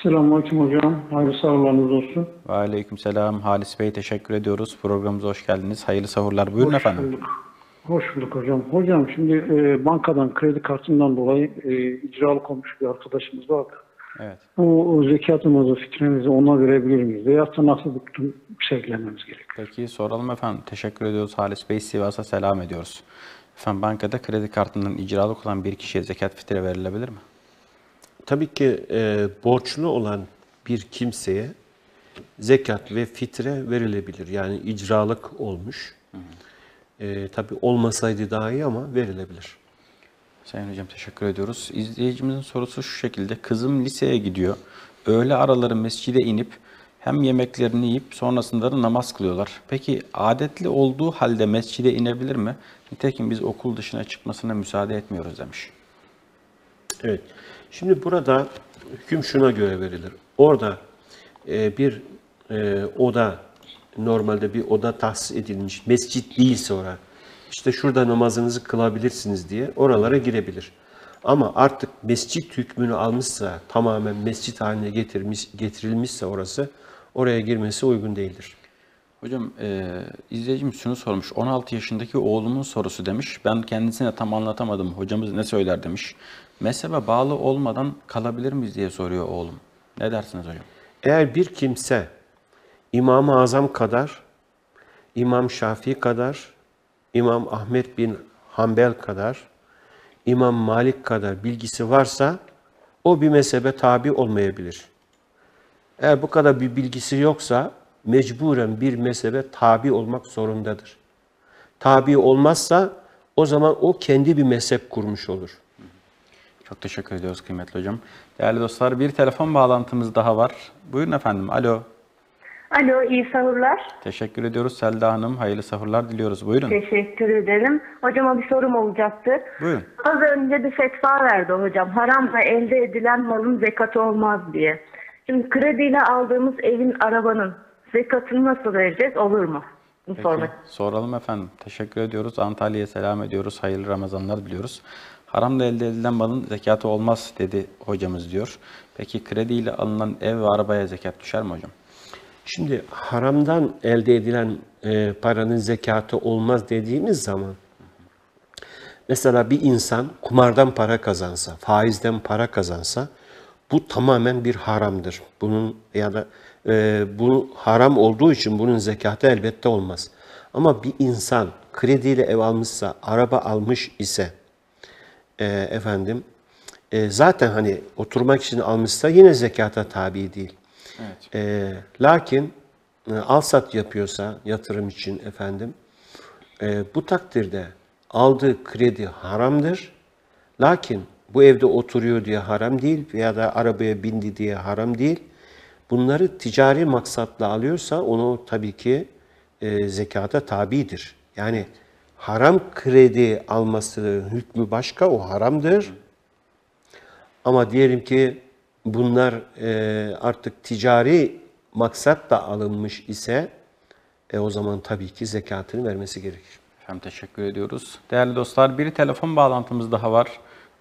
Selamünaleyküm hocam. Hayırlı sahurlarınız olsun. Ve aleykümselam. Halis Bey teşekkür ediyoruz. Programımıza hoş geldiniz. Hayırlı sahurlar. Buyurun efendim. Hoş bulduk hocam. Hocam şimdi bankadan kredi kartından dolayı icralık olmuş bir arkadaşımız var. Evet. O zekatımızı, fitremizi ona verebilir miyiz? Veyahut da nasıl bir şekillenmemiz gerekiyor? Peki soralım efendim. Teşekkür ediyoruz. Halis Bey, Sivas'a selam ediyoruz. Efendim bankada kredi kartından icralık olan bir kişiye zekat fitre verilebilir mi? Tabii ki borçlu olan bir kimseye zekat ve fitre verilebilir. Yani icralık olmuş. Tabii olmasaydı daha iyi ama verilebilir. Sayın hocam teşekkür ediyoruz. İzleyicimizin sorusu şu şekilde. Kızım liseye gidiyor. Öğle araları mescide inip hem yemeklerini yiyip sonrasında da namaz kılıyorlar. Peki adetli olduğu halde mescide inebilir mi? Nitekim biz okul dışına çıkmasına müsaade etmiyoruz demiş. Evet. Şimdi burada hüküm şuna göre verilir. Orada bir oda, normalde bir oda tahsis edilmiş, mescit değilse orada, işte şurada namazınızı kılabilirsiniz diye oralara girebilir. Ama artık mescit hükmünü almışsa, tamamen mescit haline getirilmişse orası, oraya girmesi uygun değildir. Hocam izleyicimiz şunu sormuş. 16 yaşındaki oğlumun sorusu demiş. Ben kendisine tam anlatamadım. Hocamız ne söyler demiş. Mezhebe bağlı olmadan kalabilir miyiz diye soruyor oğlum. Ne dersiniz hocam? Eğer bir kimse İmam-ı Azam kadar, İmam Şafii kadar, İmam Ahmet bin Hanbel kadar, İmam Malik kadar bilgisi varsa o bir mezhebe tabi olmayabilir. Eğer bu kadar bir bilgisi yoksa mecburen bir mezhebe tabi olmak zorundadır. Tabi olmazsa o zaman o kendi bir mezhep kurmuş olur. Çok teşekkür ediyoruz kıymetli hocam. Değerli dostlar bir telefon bağlantımız daha var. Buyurun efendim. Alo. Alo, iyi sahurlar. Teşekkür ediyoruz Selda Hanım. Hayırlı sahurlar diliyoruz. Buyurun. Teşekkür ederim. Hocama bir sorum olacaktı. Buyurun. Az önce bir fetva verdi hocam. Haramla elde edilen malın zekatı olmaz diye. Şimdi krediyle aldığımız evin, arabanın zekatını nasıl vereceğiz? Olur mu? Peki, Sormak. soralım efendim. Teşekkür ediyoruz. Antalya'ya selam ediyoruz. Hayırlı Ramazanlar diliyoruz. Haramla elde edilen malın zekatı olmaz dedi hocamız diyor. Peki krediyle alınan ev ve arabaya zekat düşer mi hocam? Şimdi haramdan elde edilen paranın zekatı olmaz dediğimiz zaman Mesela bir insan kumardan para kazansa, faizden para kazansa bu tamamen bir haramdır. Bunun ya da bu haram olduğu için bunun zekatı elbette olmaz. Ama bir insan krediyle ev almışsa, araba almış ise zaten hani oturmak için almışsa yine zekata tabi değil. Evet. Lakin al-sat yapıyorsa yatırım için bu takdirde aldığı kredi haramdır. Lakin bu evde oturuyor diye haram değil veya da arabaya bindi diye haram değil. Bunları ticari maksatla alıyorsa onu tabii ki zekata tabidir. Yani haram kredi alması hükmü başka, o haramdır. Ama diyelim ki bunlar artık ticari maksatla alınmış ise o zaman tabii ki zekatını vermesi gerekir. Efendim teşekkür ediyoruz. Değerli dostlar, bir telefon bağlantımız daha var.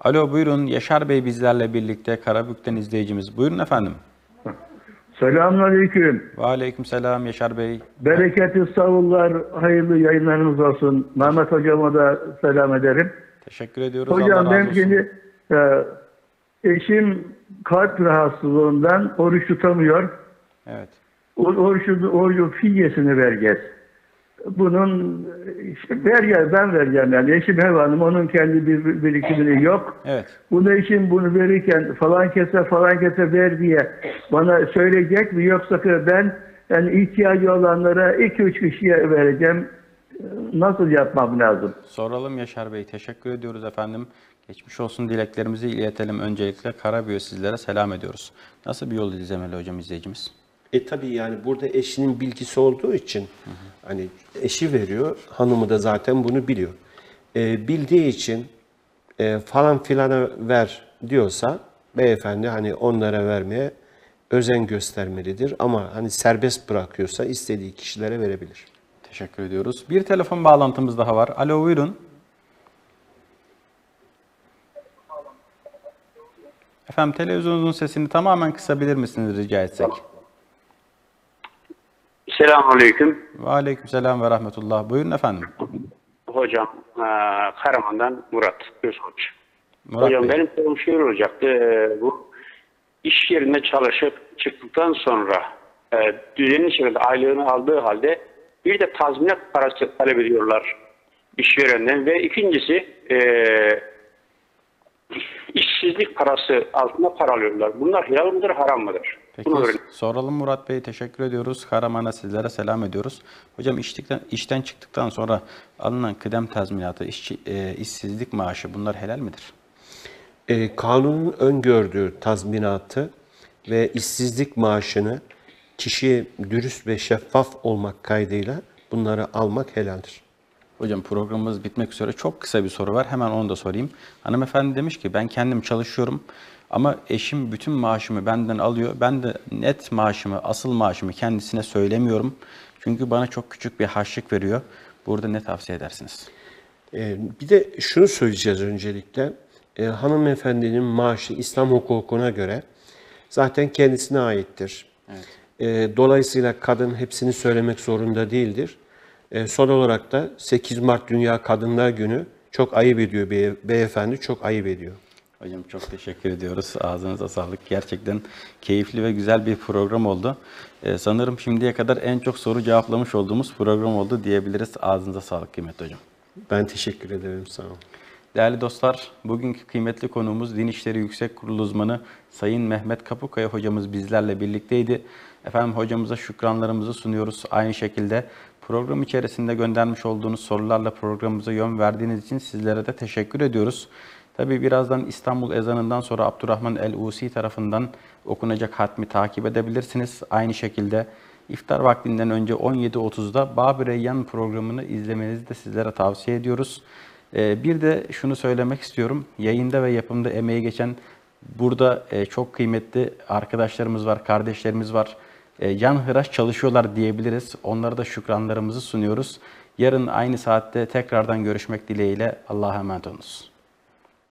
Alo, buyurun. Yaşar Bey bizlerle birlikte, Karabük'ten izleyicimiz. Buyurun efendim. Selamünaleyküm. Aleykümselam Yaşar Bey. Bereketli savunlar, hayırlı yayınlarınız olsun. Mehmet Hocam'a da selam ederim. Teşekkür ediyoruz. Hocam Allah razı ben olsun. şimdi eşim kalp rahatsızlığından oruç tutamıyor. Evet. Orucu fidyesini vereceğiz. Bunun ben vereceğim yani. Eşim ev hanım, onun kendi bir birikimini yok. Evet. Bunu eşim bunu verirken falan kese ver diye bana söyleyecek mi? Yoksa ben yani ihtiyacı olanlara 2-3 kişiye vereceğim. Nasıl yapmam lazım? Soralım Yaşar Bey. Teşekkür ediyoruz efendim. Geçmiş olsun dileklerimizi iletelim. Öncelikle Karabük'e sizlere selam ediyoruz. Nasıl bir yol izlemeli hocam izleyicimiz? Tabii yani burada eşinin bilgisi olduğu için hani eşi veriyor, hanımı da zaten bunu biliyor. Bildiği için falan filana ver diyorsa beyefendi hani onlara vermeye özen göstermelidir. Ama hani serbest bırakıyorsa istediği kişilere verebilir. Teşekkür ediyoruz. Bir telefon bağlantımız daha var. Alo, buyurun. Efendim televizyonunuzun sesini tamamen kısabilir misiniz rica etsek? Selamünaleyküm. Ve aleykümselam ve rahmetullah. Buyurun efendim. Hocam, Karaman'dan Murat Özkoç. Murat Hocam Bey. benim sorum şöyle olacaktı. Bu iş yerinde çalışıp çıktıktan sonra düzenli şekilde aylığını aldığı halde bir de tazminat parası talep ediyorlar işverenden ve ikincisi işsizlik parası altında para alıyorlar. Bunlar helal mıdır, haram mıdır? Peki soralım Murat Bey. Teşekkür ediyoruz. Karaman'a sizlere selam ediyoruz. Hocam işten çıktıktan sonra alınan kıdem tazminatı, işsizlik maaşı bunlar helal midir? Kanunun öngördüğü tazminatı ve işsizlik maaşını kişi dürüst ve şeffaf olmak kaydıyla bunları almak helaldir. Hocam programımız bitmek üzere. Çok kısa bir soru var. Hemen onu da sorayım. Hanımefendi demiş ki ben kendim çalışıyorum ama eşim bütün maaşımı benden alıyor. Ben de net maaşımı, asıl maaşımı kendisine söylemiyorum. Çünkü bana çok küçük bir harçlık veriyor. Burada ne tavsiye edersiniz? Bir de şunu söyleyeceğiz öncelikle. Hanımefendinin maaşı İslam hukukuna göre zaten kendisine aittir. Evet. Dolayısıyla kadın hepsini söylemek zorunda değildir. Son olarak da 8 Mart Dünya Kadınlar Günü çok ayıp ediyor beyefendi, çok ayıp ediyor. Hocam çok teşekkür ediyoruz. Ağzınıza sağlık. Gerçekten keyifli ve güzel bir program oldu. Sanırım şimdiye kadar en çok soru cevaplamış olduğumuz program oldu diyebiliriz. Ağzınıza sağlık kıymetli hocam. Ben teşekkür ederim. Sağ olun. Değerli dostlar, bugünkü kıymetli konuğumuz Din İşleri Yüksek Kurulu uzmanı Sayın Mehmet Kapukaya hocamız bizlerle birlikteydi. Efendim hocamıza şükranlarımızı sunuyoruz. Aynı şekilde program içerisinde göndermiş olduğunuz sorularla programımıza yön verdiğiniz için sizlere de teşekkür ediyoruz. Tabi birazdan İstanbul ezanından sonra Abdurrahman el-Usi tarafından okunacak hatmi takip edebilirsiniz. Aynı şekilde iftar vaktinden önce 17.30'da Bab-ı Reyyan programını izlemenizi de sizlere tavsiye ediyoruz. Bir de şunu söylemek istiyorum. Yayında ve yapımda emeği geçen burada çok kıymetli arkadaşlarımız var, kardeşlerimiz var. Canhıraş çalışıyorlar diyebiliriz. Onlara da şükranlarımızı sunuyoruz. Yarın aynı saatte tekrardan görüşmek dileğiyle Allah'a emanet olunuz.